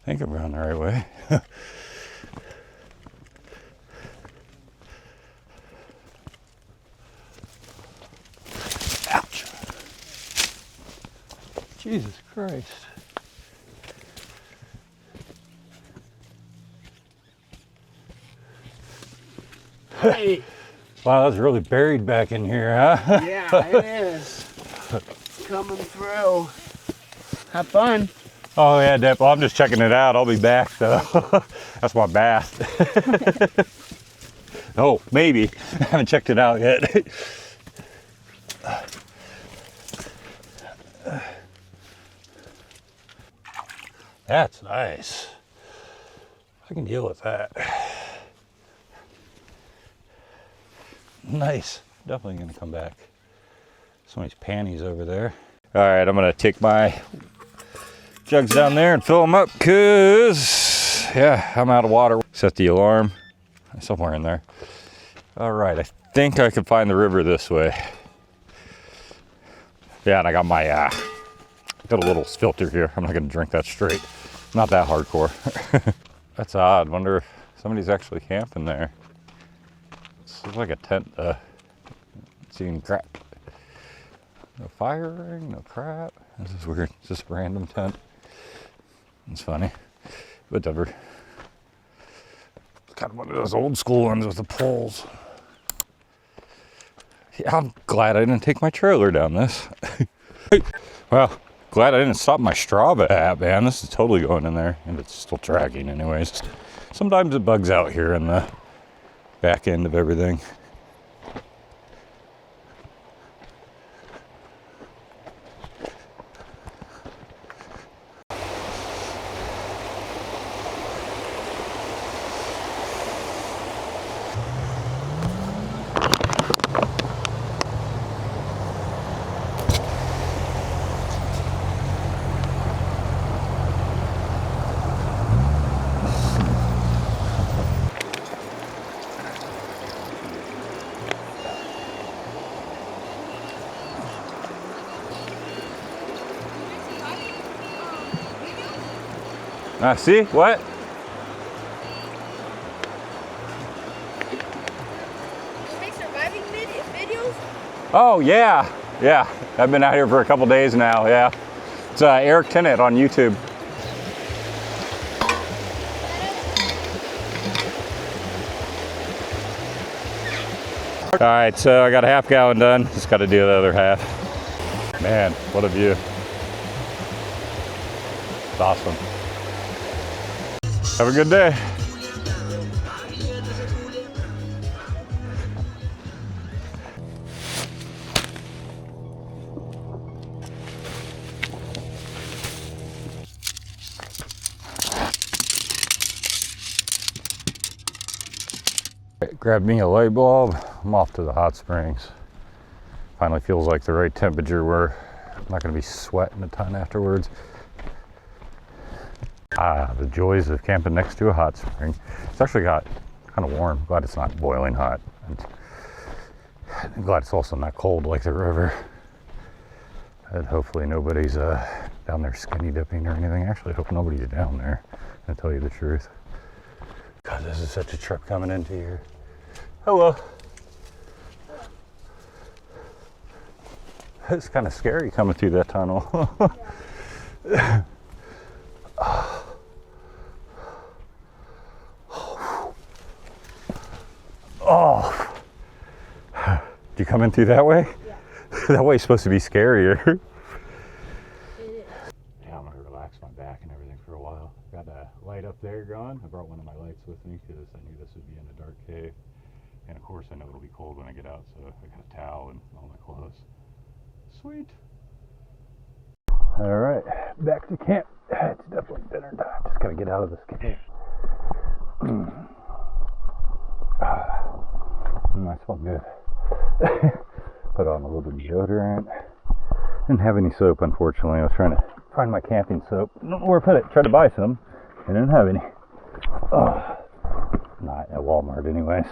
I think I'm going the right way. Ouch. Jesus Christ. Hey. Wow, that's really buried back in here, huh? Yeah, it is. It's coming through. Have fun. Oh yeah, Dep. Well, I'm just checking it out. I'll be back though. That's my bath. Oh, maybe. I haven't checked it out yet. That's nice. I can deal with that. Nice. Definitely gonna come back. Somebody's panties over there. All right, I'm gonna take my jugs down there and fill them up because, yeah, I'm out of water. Set the alarm somewhere in there. All right, I think I can find the river this way. Yeah, and I got my, got a little filter here. I'm not gonna drink that straight. Not that hardcore. That's odd. Wonder if somebody's actually camping there. This looks like a tent, seeing crap. No fire ring, no crap. This is weird. It's just a random tent. It's funny. Whatever. It's kind of one of those old school ones with the poles. Yeah, I'm glad I didn't take my trailer down this. Well, glad I didn't stop my Strava app, man. This is totally going in there, and it's still tracking anyways. Sometimes it bugs out here in the back end of everything. See? What? You make surviving videos? Oh, yeah. Yeah. I've been out here for a couple days now, yeah. It's Eric Tennant on YouTube. All right, so I got a half gallon done. Just got to do the other half. Man, what a view. It's awesome. Have a good day. Grabbed me a light bulb. I'm off to the hot springs. Finally feels like the right temperature where I'm not going to be sweating a ton afterwards. Ah, the joys of camping next to a hot spring. It's actually got kind of warm. Glad it's not boiling hot. I'm glad it's also not cold like the river. And hopefully nobody's down there skinny dipping or anything. Actually, I hope nobody's down there, to tell you the truth. God, this is such a trip coming into here. Hello. It's kind of scary coming through that tunnel. Oh. Did you come in through that way? Yeah. That way's supposed to be scarier. Yeah, I'm gonna relax my back and everything for a while. Got a light up there going. I brought one of my lights with me because I knew this would be in a dark cave. And of course I know it'll be cold when I get out, so I got a towel and all my clothes. Sweet. All right, back to camp. It's definitely dinner time. Just gotta get out of this cave. That smells good. Put on a little deodorant. Didn't have any soap, unfortunately. I was trying to find my camping soap. I don't know where I put it. Tried to buy some. I didn't have any. Not at Walmart, anyways.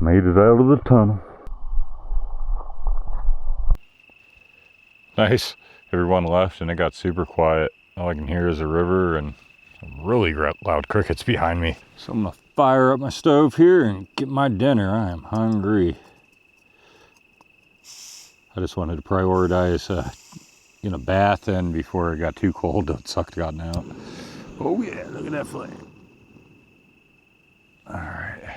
Made it out of the tunnel. Nice. Everyone left and it got super quiet. All I can hear is a river and some really loud crickets behind me. So I'm gonna fire up my stove here and get my dinner. I am hungry. I just wanted to prioritize getting a bath in before it got too cold to suck gotten out. Oh yeah, look at that flame. All right.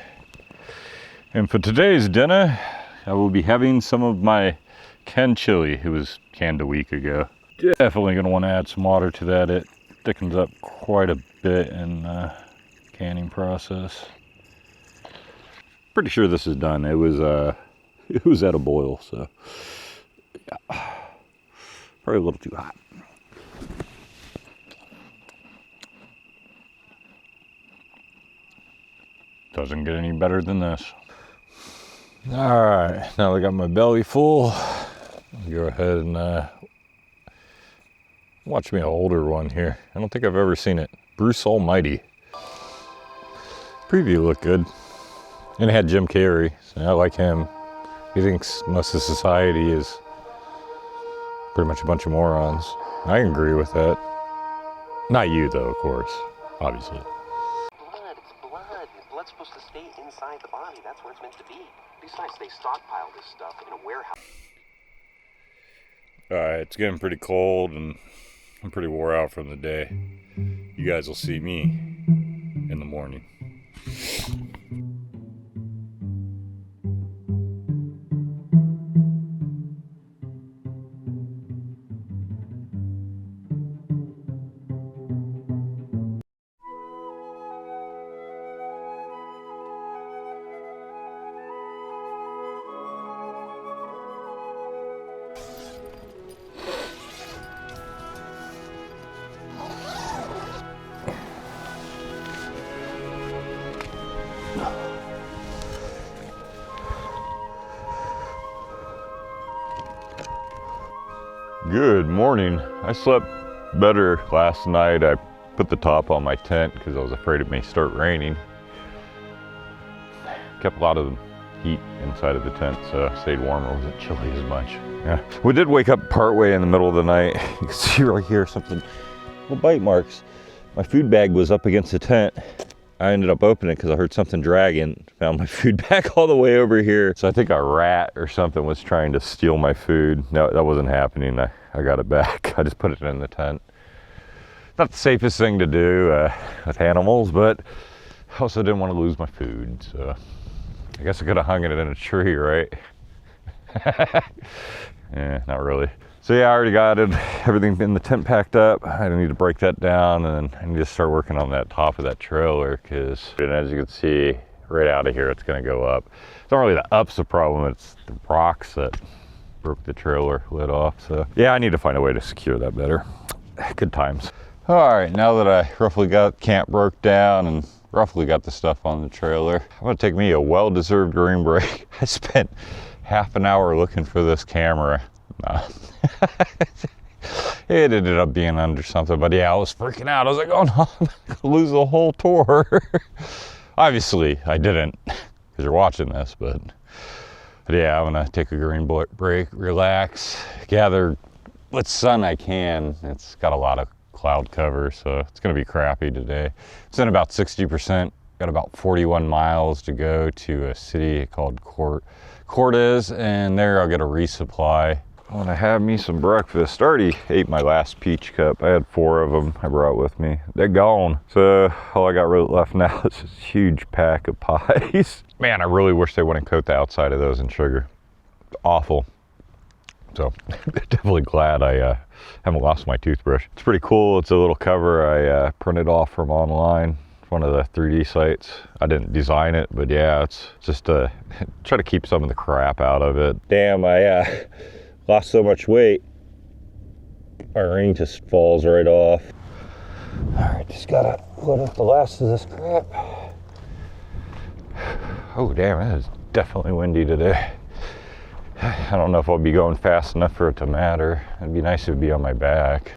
And for today's dinner, I will be having some of my canned chili. It was canned a week ago. Definitely gonna want to add some water to that. It thickens up quite a bit in the canning process. Pretty sure this is done. It was at a boil, so yeah. Probably a little too hot. Doesn't get any better than this. All right, now I got my belly full. I'll go ahead and watch me an older one here. I don't think I've ever seen it. Bruce Almighty. Preview looked good. And it had Jim Carrey, so I like him. He thinks most of society is pretty much a bunch of morons. I can agree with that. Not you though, of course, obviously. Blood, it's blood. Blood's supposed to stay inside the body. That's where it's meant to be. Besides, they stockpile this stuff in a warehouse. Alright, it's getting pretty cold and I'm pretty wore out from the day. You guys will see me in the morning. Good morning. I slept better last night. I put the top on my tent because I was afraid it may start raining. Kept a lot of the heat inside of the tent, so I stayed warmer. It wasn't chilly as much. Yeah. We did wake up partway in the middle of the night. You can see right here something, little bite marks. My food bag was up against the tent. I ended up opening it because I heard something dragging. Found my food bag all the way over here. So I think a rat or something was trying to steal my food. No, that wasn't happening. I got it back. I just put it in the tent. Not the safest thing to do with animals, but I also didn't want to lose my food. So I guess I could have hung it in a tree, right? Yeah, not really. So yeah, I already got it, everything in the tent packed up. I need to break that down and I need to start working on that top of that trailer because, and as you can see, right out of here, it's gonna go up. It's not really the up's the problem, it's the rocks that broke the trailer lid off. So yeah, I need to find a way to secure that better. good times. All right, now that I roughly got camp broke down and roughly got the stuff on the trailer, I'm gonna take me a well-deserved green break. I spent half an hour looking for this camera. It ended up being under something, but yeah, I was freaking out. I was like, oh no, I'm gonna lose the whole tour. Obviously, I didn't, because you're watching this, but yeah, I'm gonna take a green break, relax, gather what sun I can. It's got a lot of cloud cover, so it's gonna be crappy today. It's in about 60%. Got about 41 miles to go to a city called Cortez, and there I'll get a resupply. I want to have me some breakfast. I already ate my last peach cup. I had 4 of them I brought with me. They're gone. So all I got left now is this huge pack of pies. Man, I really wish they wouldn't coat the outside of those in sugar. Awful. So definitely glad I haven't lost my toothbrush. It's pretty cool. It's a little cover I printed off from online. One of the 3D sites. I didn't design it, but yeah, it's just to try to keep some of the crap out of it. Damn, I lost so much weight. My ring just falls right off. All right, just gotta load up the last of this crap. Oh damn, it is definitely windy today. I don't know if I'll be going fast enough for it to matter. It'd be nice to be on my back.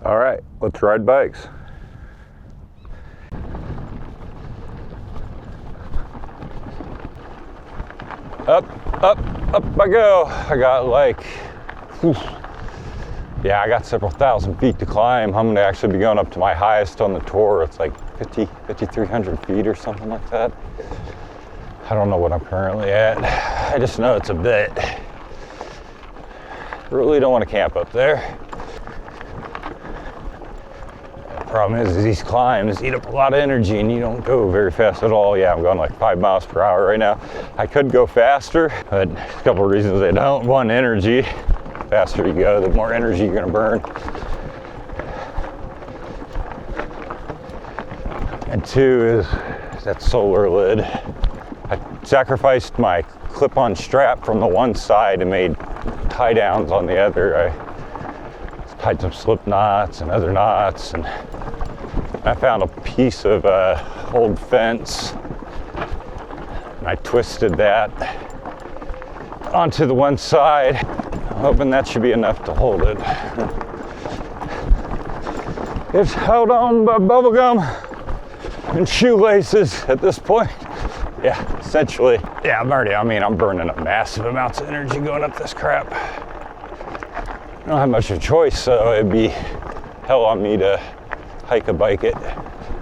All right, let's ride bikes. Up I go. I got like, yeah, I got several thousand feet to climb. I'm gonna actually be going up to my highest on the tour. It's like 5,300 feet or something like that. I don't know what I'm currently at. I just know it's a bit. Really don't want to camp up there. The problem is these climbs eat up a lot of energy and you don't go very fast at all. Yeah, I'm going like 5 miles per hour right now. I could go faster, but a couple of reasons I don't. One, energy. The faster you go, the more energy you're gonna burn. And 2 is that solar lid. I sacrificed my clip-on strap from the one side and made tie downs on the other. I tied some slip knots and other knots, and I found a piece of old fence and I twisted that onto the one side. I'm hoping that should be enough to hold it. It's held on by bubble gum and shoelaces at this point. Yeah, essentially. Yeah, I'm burning up massive amounts of energy going up this crap. I don't have much of a choice, so it'd be hell on me to hike a bike it.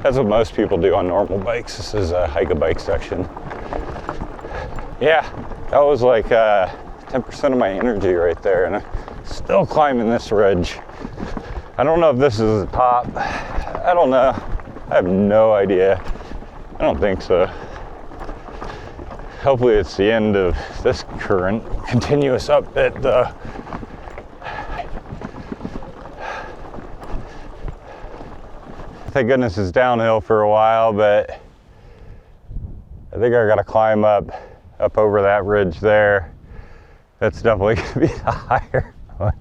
That's what most people do on normal bikes. This is a hike a bike section. Yeah, that was like 10% of my energy right there, and I'm still climbing this ridge. I don't know if this is the top. I don't know. I have no idea. I don't think so. Hopefully it's the end of this current continuous up bit though. Thank goodness it's downhill for a while, but I think I gotta climb up over that ridge there. That's definitely gonna be the higher one.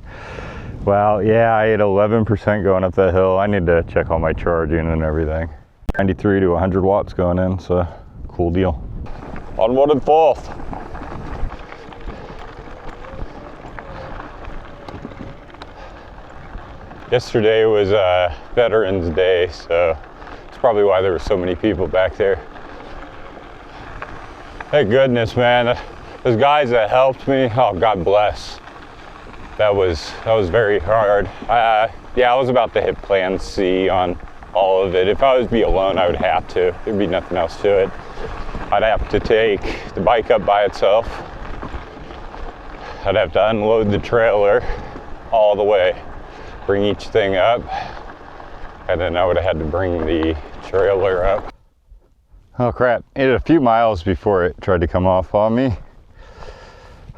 Well, yeah, I had 11% going up that hill. I need to check all my charging and everything. 93 to 100 watts going in, so cool deal. Onward and forth. Yesterday was Veterans Day, so it's probably why there were so many people back there. Thank goodness, man. Those guys that helped me, oh, God bless. That was very hard. Yeah, I was about to hit plan C on all of it. If I was to be alone, I would have to. There'd be nothing else to it. I'd have to take the bike up by itself. I'd have to unload the trailer all the way, bring each thing up, and then I would have had to bring the trailer up. Oh crap, I did a few miles before it tried to come off on me.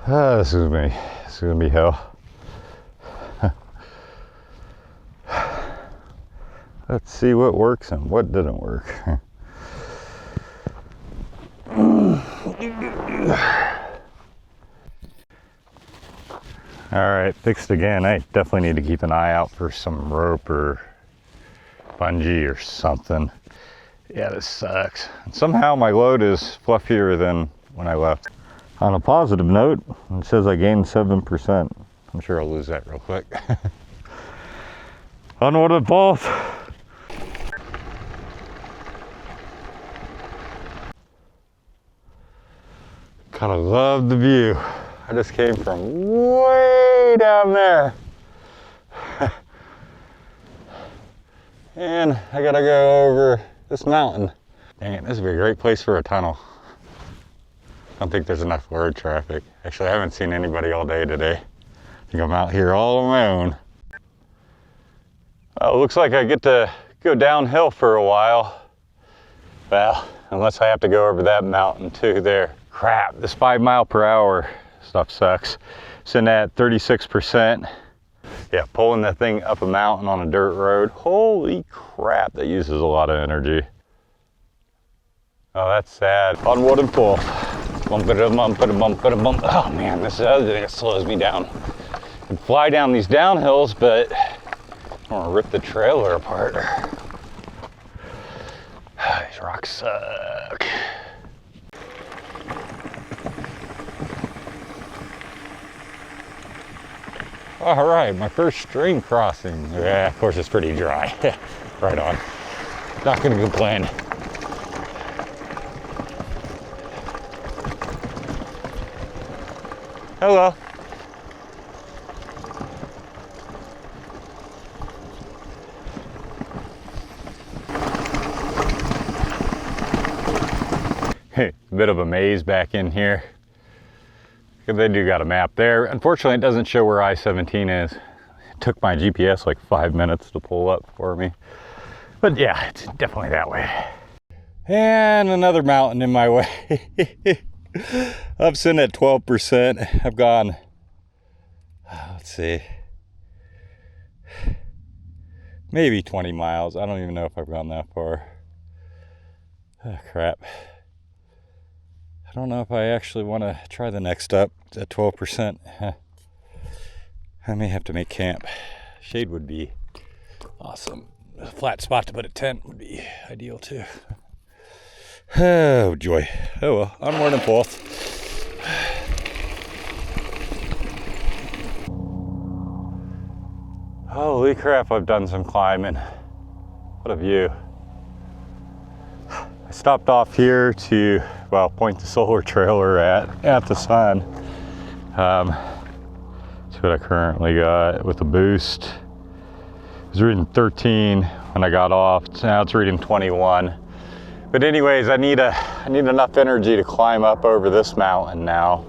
This is gonna be hell. Let's see what works and what didn't work. All All right, fixed again. I definitely need to keep an eye out for some rope or bungee or something. Yeah, this sucks. And somehow my load is fluffier than when I left. On a positive note, it says I gained 7%. I'm sure I'll lose that real quick. Onward and forth. Gotta love the view. I just came from way down there. And I gotta go over this mountain. Dang it, this would be a great place for a tunnel. I don't think there's enough road traffic. Actually, I haven't seen anybody all day today. I think I'm out here all on my own. Well, it looks like I get to go downhill for a while. Well, unless I have to go over that mountain too there. Crap, this 5 mile per hour stuff sucks. Sitting at 36%. Yeah, pulling that thing up a mountain on a dirt road. Holy crap, that uses a lot of energy. Oh, that's sad. Onward and forth. Bump it a bump it a bump it a bump. Oh man, this is the other thing that slows me down. I can fly down these downhills, but I want to rip the trailer apart. These rocks suck. All right, my first stream crossing. Yeah, of course it's pretty dry. Right on. Not gonna complain. Hello. Hey, a bit of a maze back in here. They do got a map there. Unfortunately, it doesn't show where I-17 is. It took my GPS like 5 minutes to pull up for me. But yeah, it's definitely that way. And another mountain in my way. I'm sitting at 12%. I've gone, let's see, maybe 20 miles. I don't even know if I've gone that far. Oh, crap. I don't know if I actually want to try the next up at 12%. I may have to make camp. Shade would be awesome. A flat spot to put a tent would be ideal too. Oh joy. Oh well, onward and forth. Holy crap, I've done some climbing. What a view. I stopped off here to, well, point the solar trailer at the sun. That's what I currently got with the boost. It was reading 13 when I got off. Now it's reading 21. But anyways, I need enough energy to climb up over this mountain now.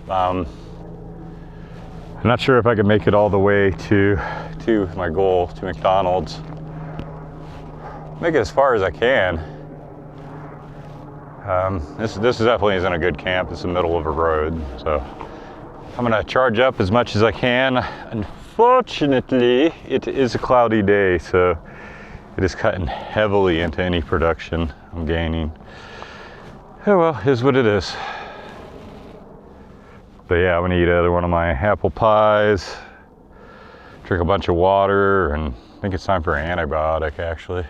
I'm not sure if I can make it all the way to my goal, to McDonald's. Make it as far as I can. This definitely isn't a good camp. It's the middle of a road, so I'm gonna charge up as much as I can. Unfortunately, it is a cloudy day, so it is cutting heavily into any production I'm gaining. Oh well, here's what it is. But yeah, I'm gonna eat another one of my apple pies, drink a bunch of water, and I think it's time for an antibiotic actually.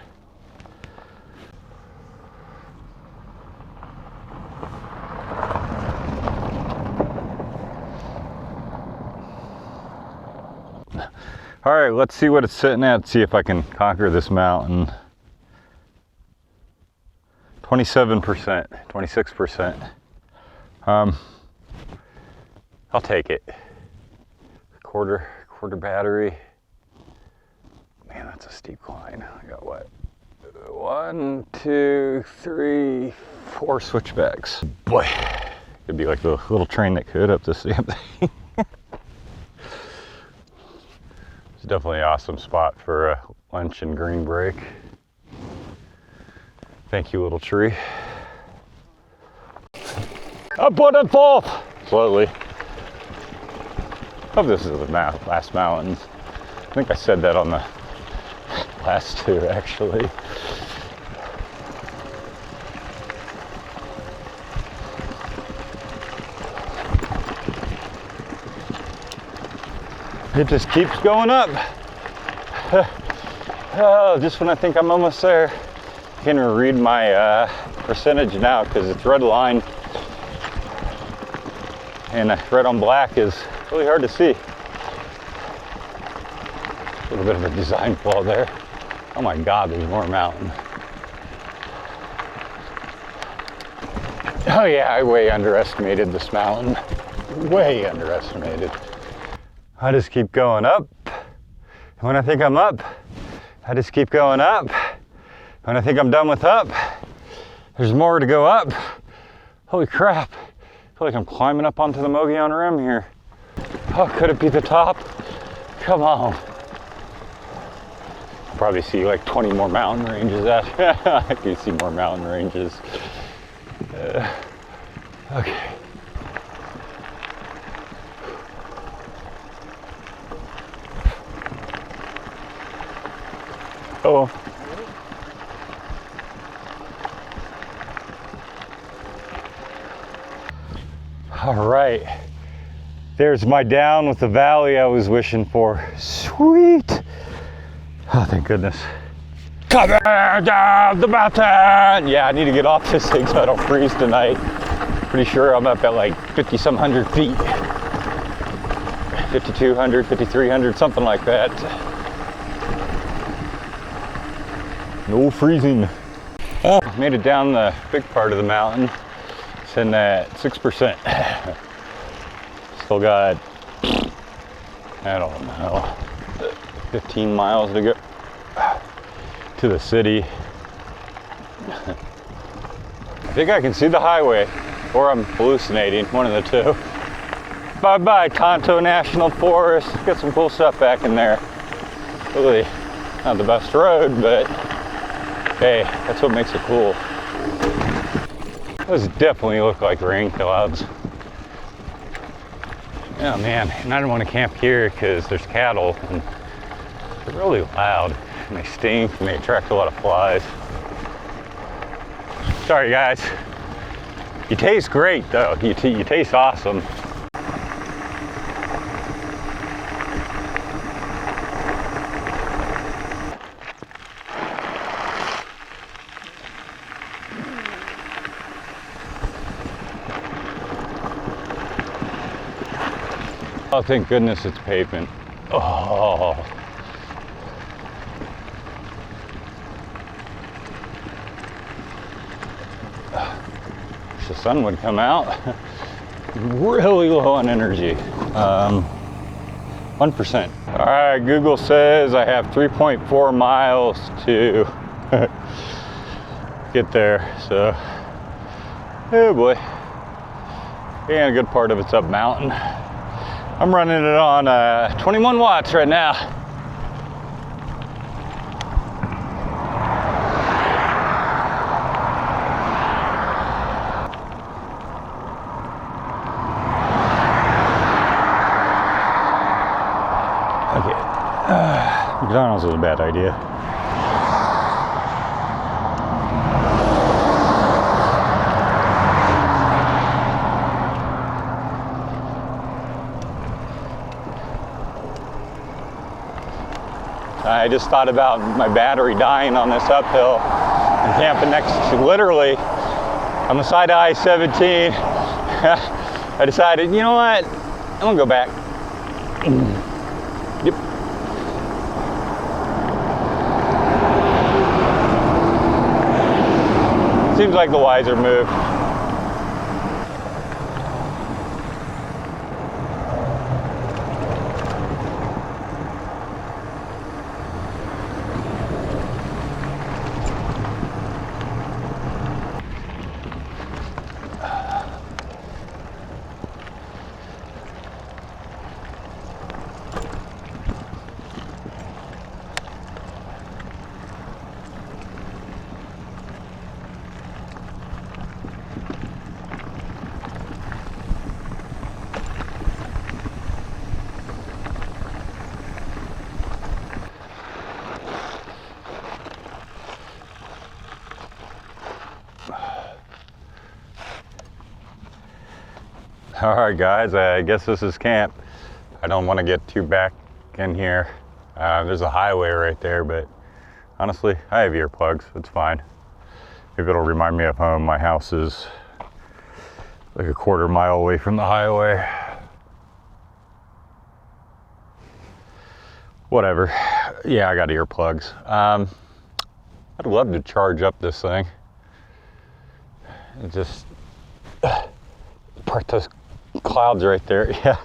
All right, let's see what it's sitting at, see if I can conquer this mountain. 27%, 26%. I'll take it. Quarter battery. Man, that's a steep climb. I got what? 1, 2, 3, 4 switchbacks. Boy, it'd be like the little train that could up this damn thing. It's definitely an awesome spot for a lunch and green break. Thank you, little tree. Upward and forth! Slowly. Hope this is the last mountains. I think I said that on the last two, actually. It just keeps going up. Oh, just when I think I'm almost there, I can't even read my percentage now because it's red line. And red on black is really hard to see. A little bit of a design flaw there. Oh my God, there's more mountain. Oh yeah, I way underestimated this mountain. Way underestimated. I just keep going up. When I think I'm up, I just keep going up. When I think I'm done with up, there's more to go up. Holy crap. I feel like I'm climbing up onto the Mogollon Rim here. Oh, could it be the top? Come on. Probably see like 20 more mountain ranges after. I can see more mountain ranges. Okay. Oh. All right. There's my down with the valley I was wishing for. Sweet. Oh, thank goodness. Coming down the mountain. Yeah, I need to get off this thing so I don't freeze tonight. Pretty sure I'm up at like 50-some hundred feet. 5,200, 5,300, something like that. No freezing. Oh, made it down the big part of the mountain. It's in at 6%. Still got, I don't know, 15 miles to go to the city. I think I can see the highway, or I'm hallucinating, one of the two. Bye-bye, Tonto National Forest. Got some cool stuff back in there. Really not the best road, but hey, that's what makes it cool. Those definitely look like rain clouds. Oh man, and I don't want to camp here because there's cattle and they're really loud and they stink and they attract a lot of flies. Sorry guys. You taste great though. You taste awesome. Oh, thank goodness it's pavement. Oh. Wish the sun would come out. Really low on energy. 1%. All right, Google says I have 3.4 miles to get there. So, oh boy. And a good part of it's up mountain. I'm running it on 21 watts right now. Okay, McDonald's is a bad idea. I just thought about my battery dying on this uphill and camping next to, literally, on the side of I-17. I decided, you know what, I'm gonna go back. Yep. Seems like the wiser move. All right, guys, I guess this is camp. I don't want to get too back in here. There's a highway right there, but honestly, I have earplugs. It's fine. Maybe it'll remind me of home. My house is like a quarter mile away from the highway. Whatever. Yeah, I got earplugs. I'd love to charge up this thing. And just part those clouds right there. Yeah.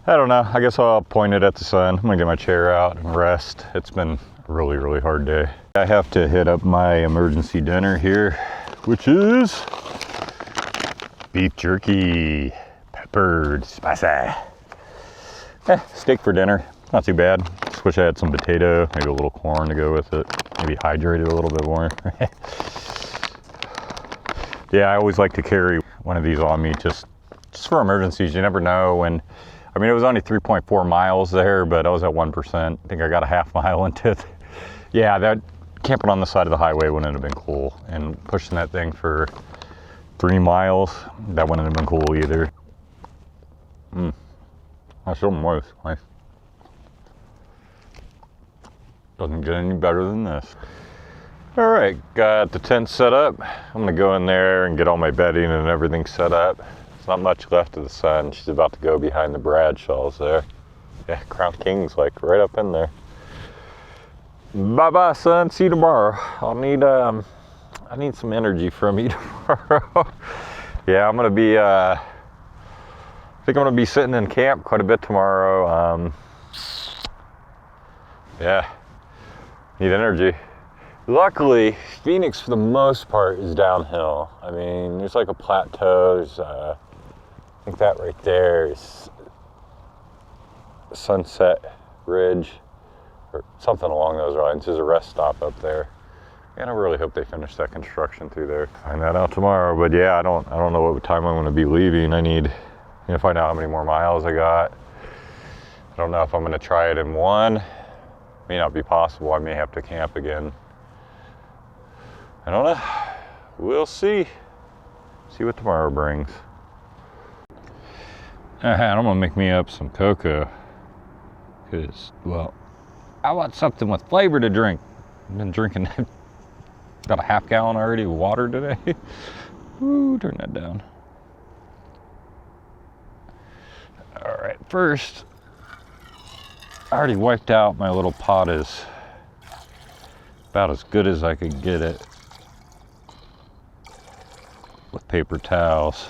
I don't know. I guess I'll point it at the sun. I'm gonna get my chair out and rest. It's been a really, really hard day. I have to hit up my emergency dinner here, which is beef jerky, peppered, spicy. Steak for dinner. Not too bad. Just wish I had some potato, maybe a little corn to go with it. Maybe hydrate it a little bit more. Yeah, I always like to carry one of these on me just for emergencies. You never know when. I mean, it was only 3.4 miles there, but I was at 1%. I think I got a half mile into it. Yeah, that camping on the side of the highway wouldn't have been cool. And pushing that thing for 3 miles, that wouldn't have been cool either. That's so moist. Nice. Doesn't get any better than this. All right, got the tent set up. I'm gonna go in there and get all my bedding and everything set up. There's not much left of the sun. She's about to go behind the Bradshaws there. Yeah, Crown King's like right up in there. Bye-bye, son. See you tomorrow. I need some energy from you tomorrow. Yeah, I'm gonna be. I think I'm gonna be sitting in camp quite a bit tomorrow. Yeah, need energy. Luckily, Phoenix for the most part is downhill. I mean, there's like a plateau. There's, I think that right there is Sunset Ridge or something along those lines. There's a rest stop up there. And I really hope they finish that construction through there. Find that out tomorrow. But yeah, I don't know what time I'm going to be leaving. I need to find out how many more miles I got. I don't know if I'm going to try it in one. May not be possible. I may have to camp again. I don't know. We'll see. See what tomorrow brings. I'm gonna make me up some cocoa. Cause, well, I want something with flavor to drink. I've been drinking about a half gallon already of water today. Ooh, turn that down. All right, first, I already wiped out my little pot. Is about as good as I could get it with paper towels.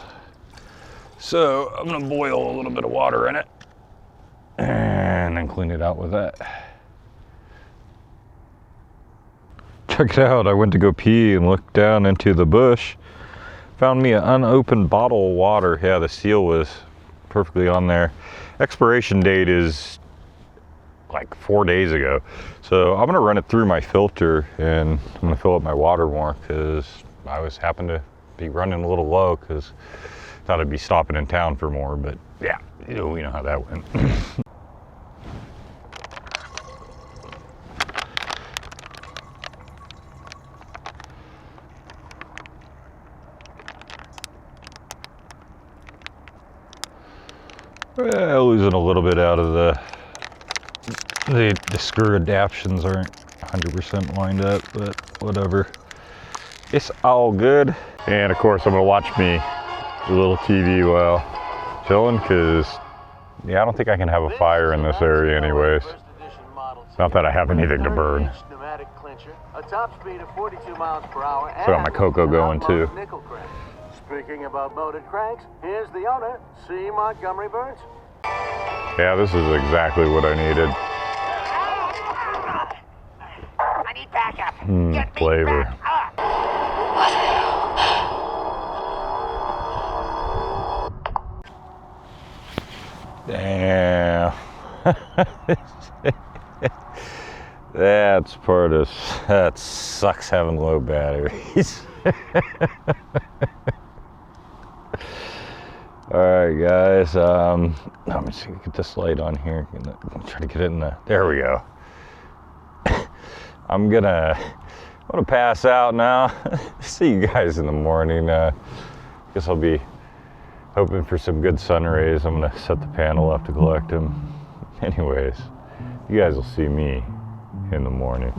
So I'm gonna boil a little bit of water in it and then clean it out with that. Check it out, I went to go pee and looked down into the bush. Found me an unopened bottle of water. Yeah, the seal was perfectly on there. Expiration date is like 4 days ago. So I'm gonna run it through my filter and I'm gonna fill up my water more because I happened to be running a little low because I thought I'd be stopping in town for more, but yeah, we know how that went. Well, losing a little bit out of the screw adaptions aren't 100% lined up, but whatever. It's all good. And of course, I'm gonna watch me a little TV while chilling, because yeah, I don't think I can have a fire in this area anyways. Not that I have anything to burn. So got my cocoa going too. Speaking about molded cranks, here's the owner, C. Montgomery Burns. Yeah, this is exactly what I needed. I need backup. Flavor. Damn. That's part of, that sucks having low batteries. All right, guys. Let me see, get this light on here. Try to get it in the. There we go. I'm gonna pass out now. See you guys in the morning. Guess I'll be hoping for some good sun rays. I'm gonna set the panel up to collect them. Anyways, You guys will see me in the morning.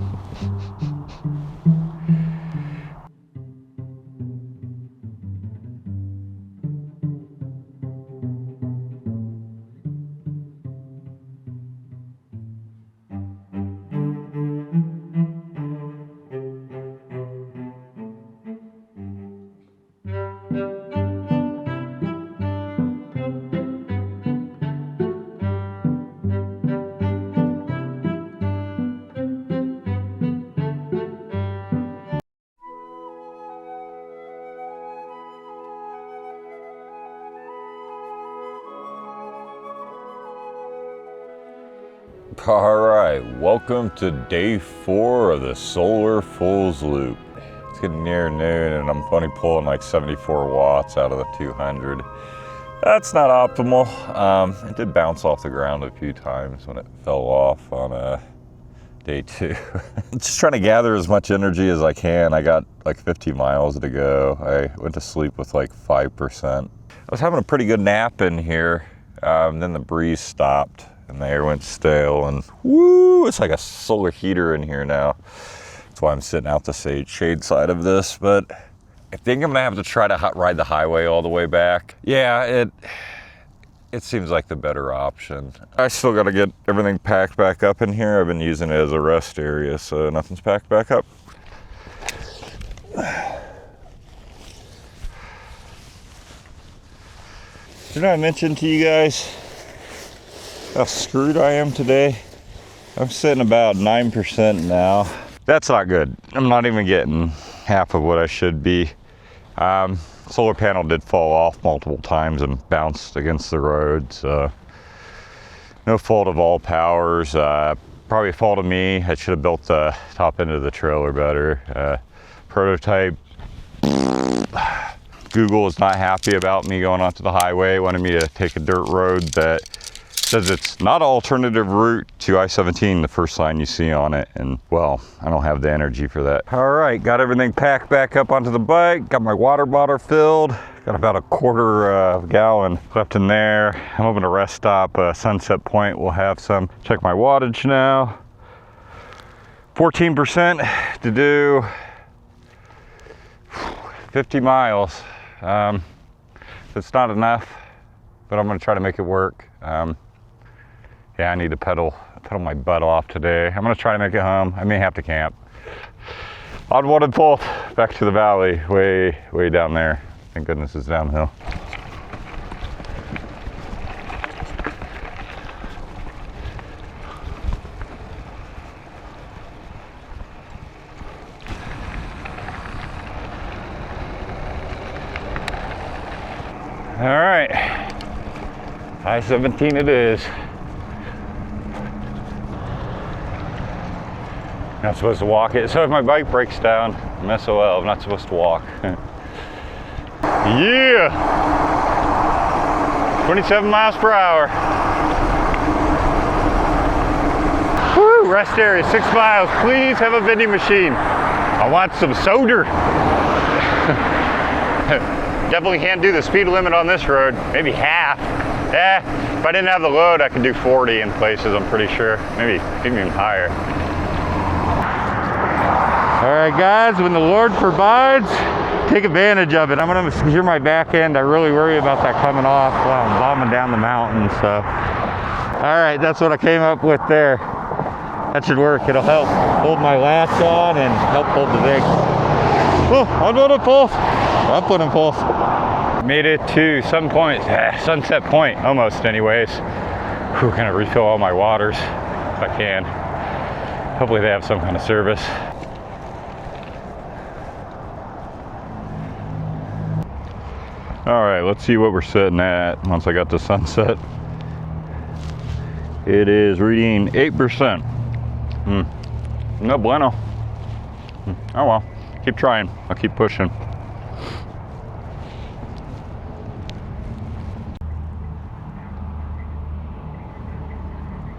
All right, welcome to day 4 of the Solar Fulls Loop. It's getting near noon and I'm only pulling like 74 watts out of the 200. That's not optimal. It did bounce off the ground a few times when it fell off on day 2. Just trying to gather as much energy as I can. I got like 50 miles to go. I went to sleep with like 5%. I was having a pretty good nap in here. Then the breeze stopped and the air went stale and woo, it's like a solar heater in here now. That's why I'm sitting out the shade side of this, but I think I'm gonna have to try to ride the highway all the way back. Yeah, it seems like the better option. I still gotta get everything packed back up in here. I've been using it as a rest area, so nothing's packed back up. Did I mention to you guys how screwed I am today? I'm sitting about 9% now. That's not good. I'm not even getting half of what I should be. Solar panel did fall off multiple times and bounced against the road, so no fault of All Powers. Probably a fault of me. I should have built the top end of the trailer better. Prototype. Google is not happy about me going onto the highway. Wanted me to take a dirt road that says it's not an alternative route to I-17, the first sign you see on it, and well, I don't have the energy for that. All right, got everything packed back up onto the bike, got my water bottle filled, got about a quarter gallon left in there. I'm hoping to rest stop Sunset Point. We'll have some. Check my wattage now. 14% to do 50 miles. It's not enough, but I'm gonna try to make it work. Yeah, I need to pedal my butt off today. I'm gonna try to make it home. I may have to camp. Odd-wadded pull back to the valley, way down there. Thank goodness it's downhill. All right, I-17 it is. Not supposed to walk it. So if my bike breaks down, I'm SOL. I'm not supposed to walk. Yeah! 27 miles per hour. Woo! Rest area, 6 miles. Please have a vending machine. I want some soda. Definitely can't do the speed limit on this road. Maybe half. Yeah, if I didn't have the load, I could do 40 in places, I'm pretty sure. Maybe even higher. All right, guys, when the Lord provides, take advantage of it. I'm gonna secure my back end. I really worry about that coming off while I'm bombing down the mountain, so. All right, that's what I came up with there. That should work. It'll help hold my latch on and help hold the thing. Oh, I'm on a pulse. I'm putting pulse. Made it to some point, Sunset Point, almost anyways. Whew, gonna refill all my waters if I can. Hopefully they have some kind of service. All right, let's see what we're sitting at once I got to sunset. It is reading 8%. No bueno. Oh well, keep trying. I'll keep pushing.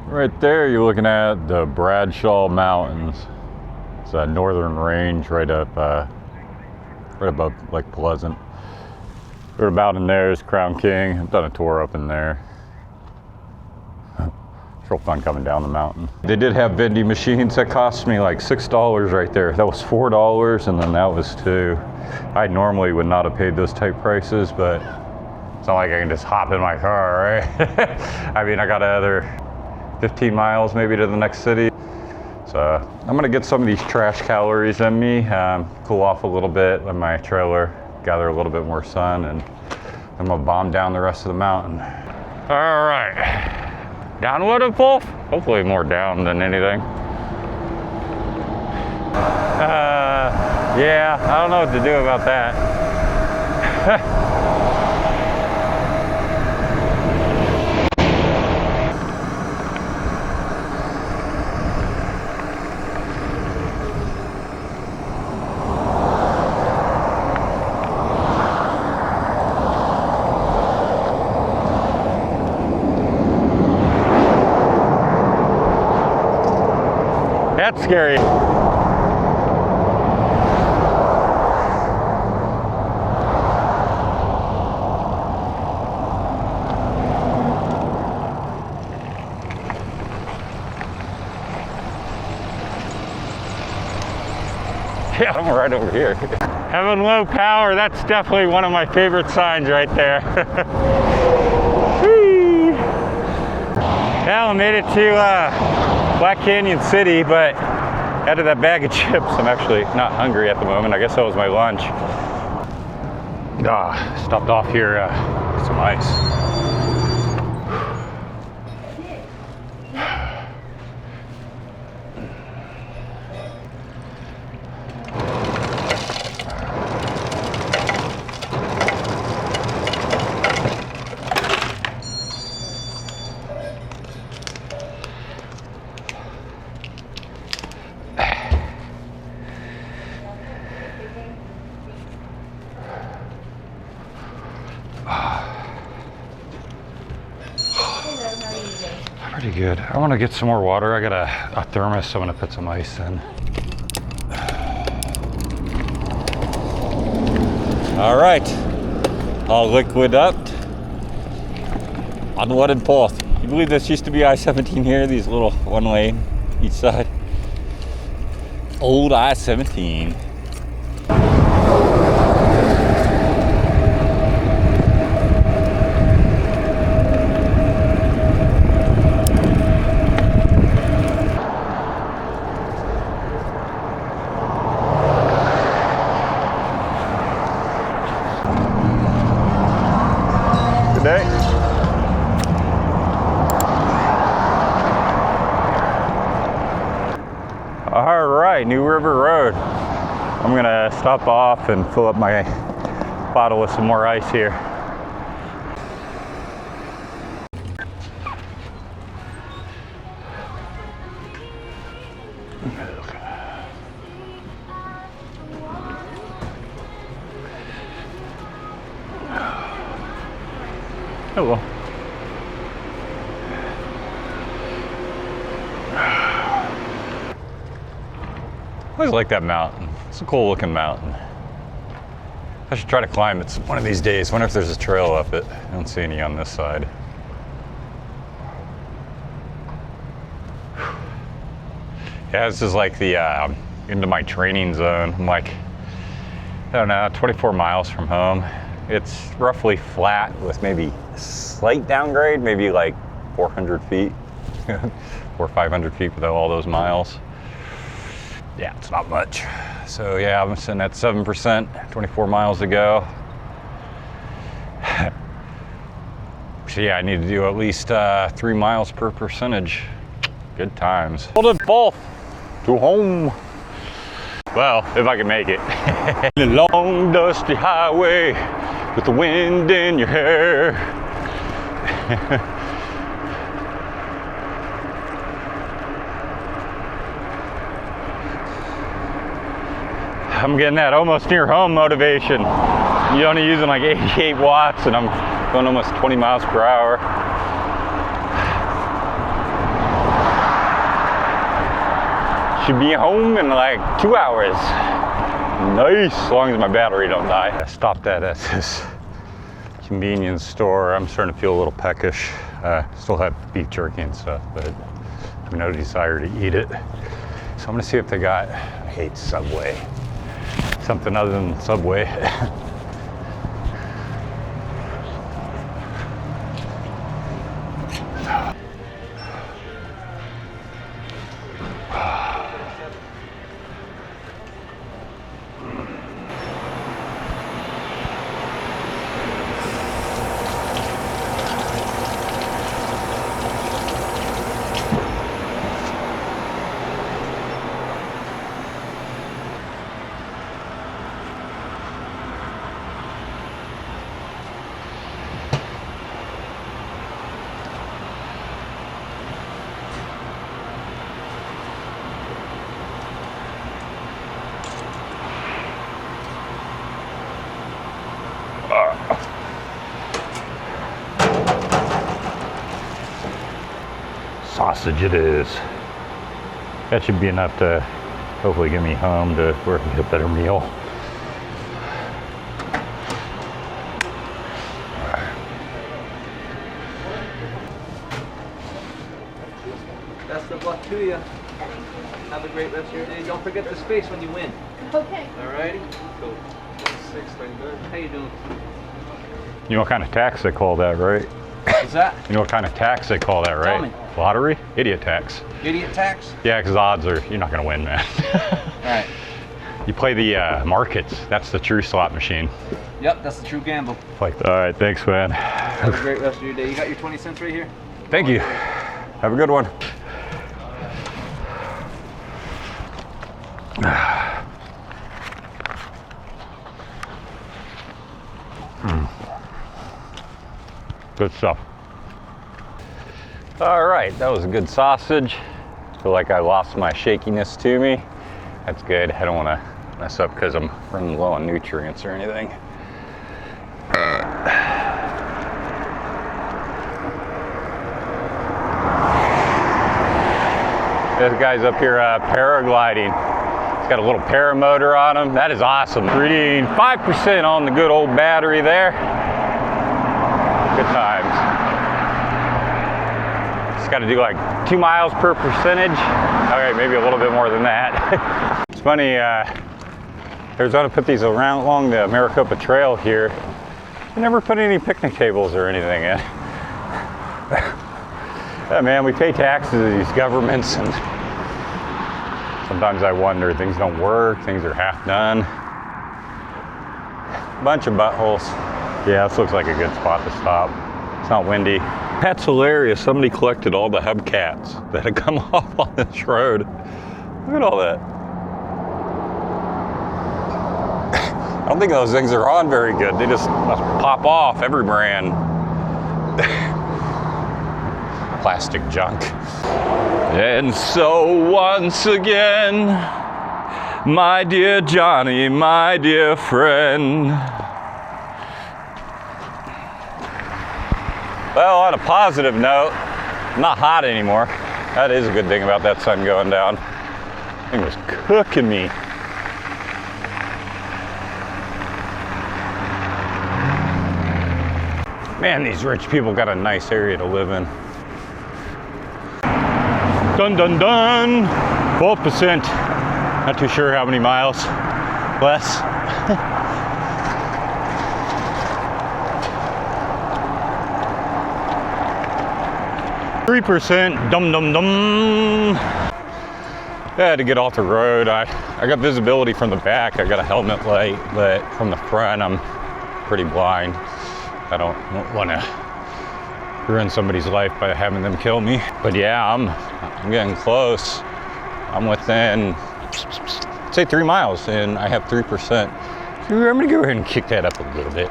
Right there, you're looking at the Bradshaw Mountains. It's a northern range right up, right above Lake Pleasant. Right about in there is Crown King. I've done a tour up in there. As real fun coming down the mountain. They did have vending machines that cost me like $6 right there. That was $4 and then that was $2. I normally would not have paid those type prices, but it's not like I can just hop in my car, right? I mean, I got another 15 miles maybe to the next city. So I'm gonna get some of these trash calories in me, cool off a little bit, let my trailer gather a little bit more sun, and I'm gonna bomb down the rest of the mountain. All right, downward and forth. Hopefully more down than anything. Yeah, I don't know what to do about that. That's scary. Yeah, I'm right over here. Having low power, that's definitely one of my favorite signs right there. Well, I made it to Black Canyon City, but after that bag of chips, I'm actually not hungry at the moment. I guess that was my lunch. Stopped off here, get some ice. Pretty good. I want to get some more water. I got a thermos, so I'm going to put some ice in. All right, all liquid up. Onward and forth. You believe this used to be I-17 here? These little one lane each side. Old I-17. All right, New River Road. I'm gonna stop off and fill up my bottle with some more ice here. Oh well. I always like that mountain. It's a cool looking mountain. I should try to climb it one of these days. Wonder if there's a trail up it. I don't see any on this side. Yeah, this is like the into my training zone. I'm like, I don't know, 24 miles from home. It's roughly flat with maybe slight downgrade, maybe like 400 feet, or 500 feet without all those miles. Yeah, it's not much. So yeah, I'm sitting at 7%, 24 miles to go. So yeah, I need to do at least 3 miles per percentage. Good times. Hold it both to home. Well, if I can make it. The long dusty highway with the wind in your hair. I'm getting that almost near home motivation. You're only using like 88 watts and I'm going almost 20 miles per hour. Should be home in like 2 hours. Nice, as long as my battery don't die. I stopped at this convenience store. I'm starting to feel a little peckish. Still have beef jerky and stuff, but I have no desire to eat it. So I'm gonna see if they got, I hate Subway, something other than Subway. Sausage it is. That should be enough to hopefully get me home to where I can get a better meal. Best of luck to you. Have a great rest of your day. Don't forget the space when you win. Okay. Alrighty? Cool. How you doing? You know what kind of tax they call that, right? What's that? You know what kind of tax they call that, right? Tell me. Lottery? Idiot tax. Idiot tax? Yeah, because odds are, you're not gonna win, man. Alright. You play the markets. That's the true slot machine. Yep, that's the true gamble. All right, thanks, man. Have a great rest of your day. You got your 20 cents right here? Thank you. Have a good one. Good stuff. All right, that was a good sausage. Feel like I lost my shakiness to me. That's good. I don't want to mess up because I'm running low on nutrients or anything. This guy's up here paragliding. He's got a little paramotor on him. That is awesome. Reading 5% on the good old battery there. Good times. Just got to do like 2 miles per percentage. Okay, maybe a little bit more than that. It's funny, Arizona put these around along the Maricopa Trail here. They never put any picnic tables or anything in. Yeah, man, we pay taxes to these governments, and sometimes I wonder, things don't work, things are half done. Bunch of buttholes. Yeah, this looks like a good spot to stop. It's not windy. That's hilarious. Somebody collected all the hubcaps that had come off on this road. Look at all that. I don't think those things are on very good. They just must pop off, every brand. Plastic junk. And so once again, my dear Johnny, my dear friend. Well, on a positive note, I'm not hot anymore. That is a good thing about that sun going down. It was cooking me. Man, these rich people got a nice area to live in. Dun dun dun! 12%. Not too sure how many miles. Less. 3%. Dum dum dum. I had to get off the road. I got visibility from the back. I got a helmet light, but from the front, I'm pretty blind. I don't want to ruin somebody's life by having them kill me. But yeah, I'm getting close. I'm within, say 3 miles, and I have 3%. So I'm gonna go ahead and kick that up a little bit.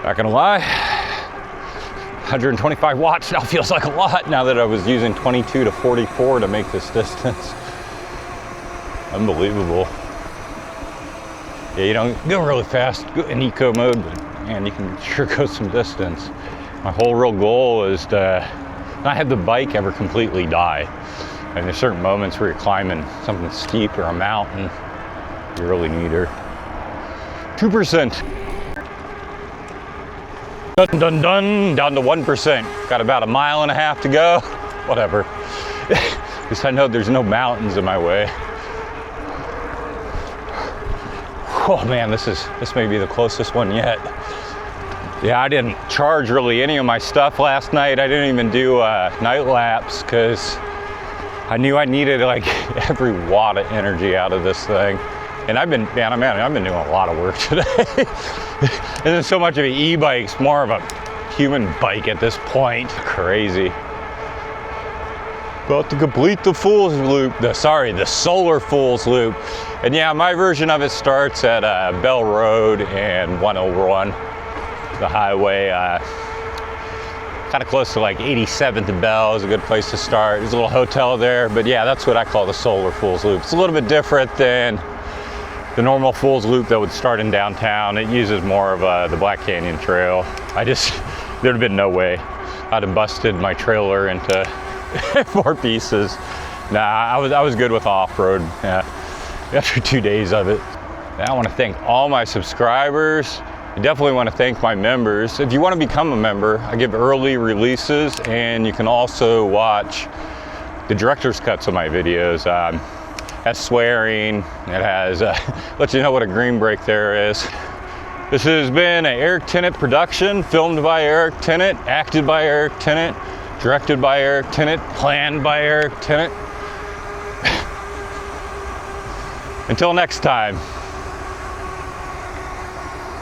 Not gonna lie, 125 watts now feels like a lot now that I was using 22 to 44 to make this distance. Unbelievable. Yeah, you don't go really fast in eco mode, but man, you can sure go some distance. My whole real goal is to not have the bike ever completely die. And there's certain moments where you're climbing something steep or a mountain, you really need her. 2%. Dun dun dun, down to 1%. Got about 1.5 miles to go. Whatever. At least I know there's no mountains in my way. Oh man, this may be the closest one yet. Yeah, I didn't charge really any of my stuff last night. I didn't even do night laps because I knew I needed like every watt of energy out of this thing. And I've been doing a lot of work today. It isn't so much of an e-bike, it's more of a human bike at this point. Crazy. About to complete the Fool's Loop, the Solar Fool's Loop. And yeah, my version of it starts at Bell Road and 101, the highway. Kind of close to like 87th and Bell is a good place to start. There's a little hotel there, but yeah, that's what I call the Solar Fool's Loop. It's a little bit different than the normal Fool's Loop that would start in downtown. It uses more of the Black Canyon Trail. There'd have been no way I'd have busted my trailer into 4 pieces. Nah, I was good with off-road, yeah, after 2 days of it. I want to thank all my subscribers. I definitely want to thank my members. If you want to become a member, I give early releases, and you can also watch the director's cuts of my videos. Has swearing, it has, lets you know what a green brake there is. This has been an Eric Tennant production, filmed by Eric Tennant, acted by Eric Tennant, directed by Eric Tennant, planned by Eric Tennant. Until next time,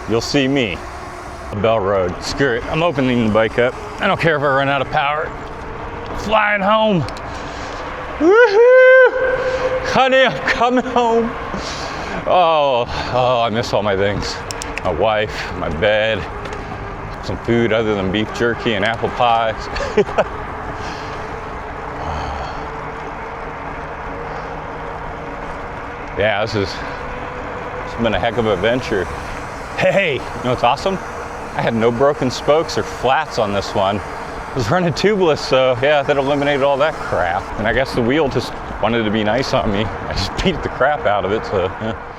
you'll see me on Bell Road. Screw it, I'm opening the bike up. I don't care if I run out of power. Flying home. Woohoo! Honey, I'm coming home. Oh, I miss all my things. My wife, my bed, some food other than beef jerky and apple pies. Yeah, it's been a heck of an adventure. Hey, you know what's awesome? I had no broken spokes or flats on this one. I was running tubeless, so yeah, that eliminated all that crap. And I guess the wheel just wanted to be nice on me. I just beat the crap out of it, so yeah.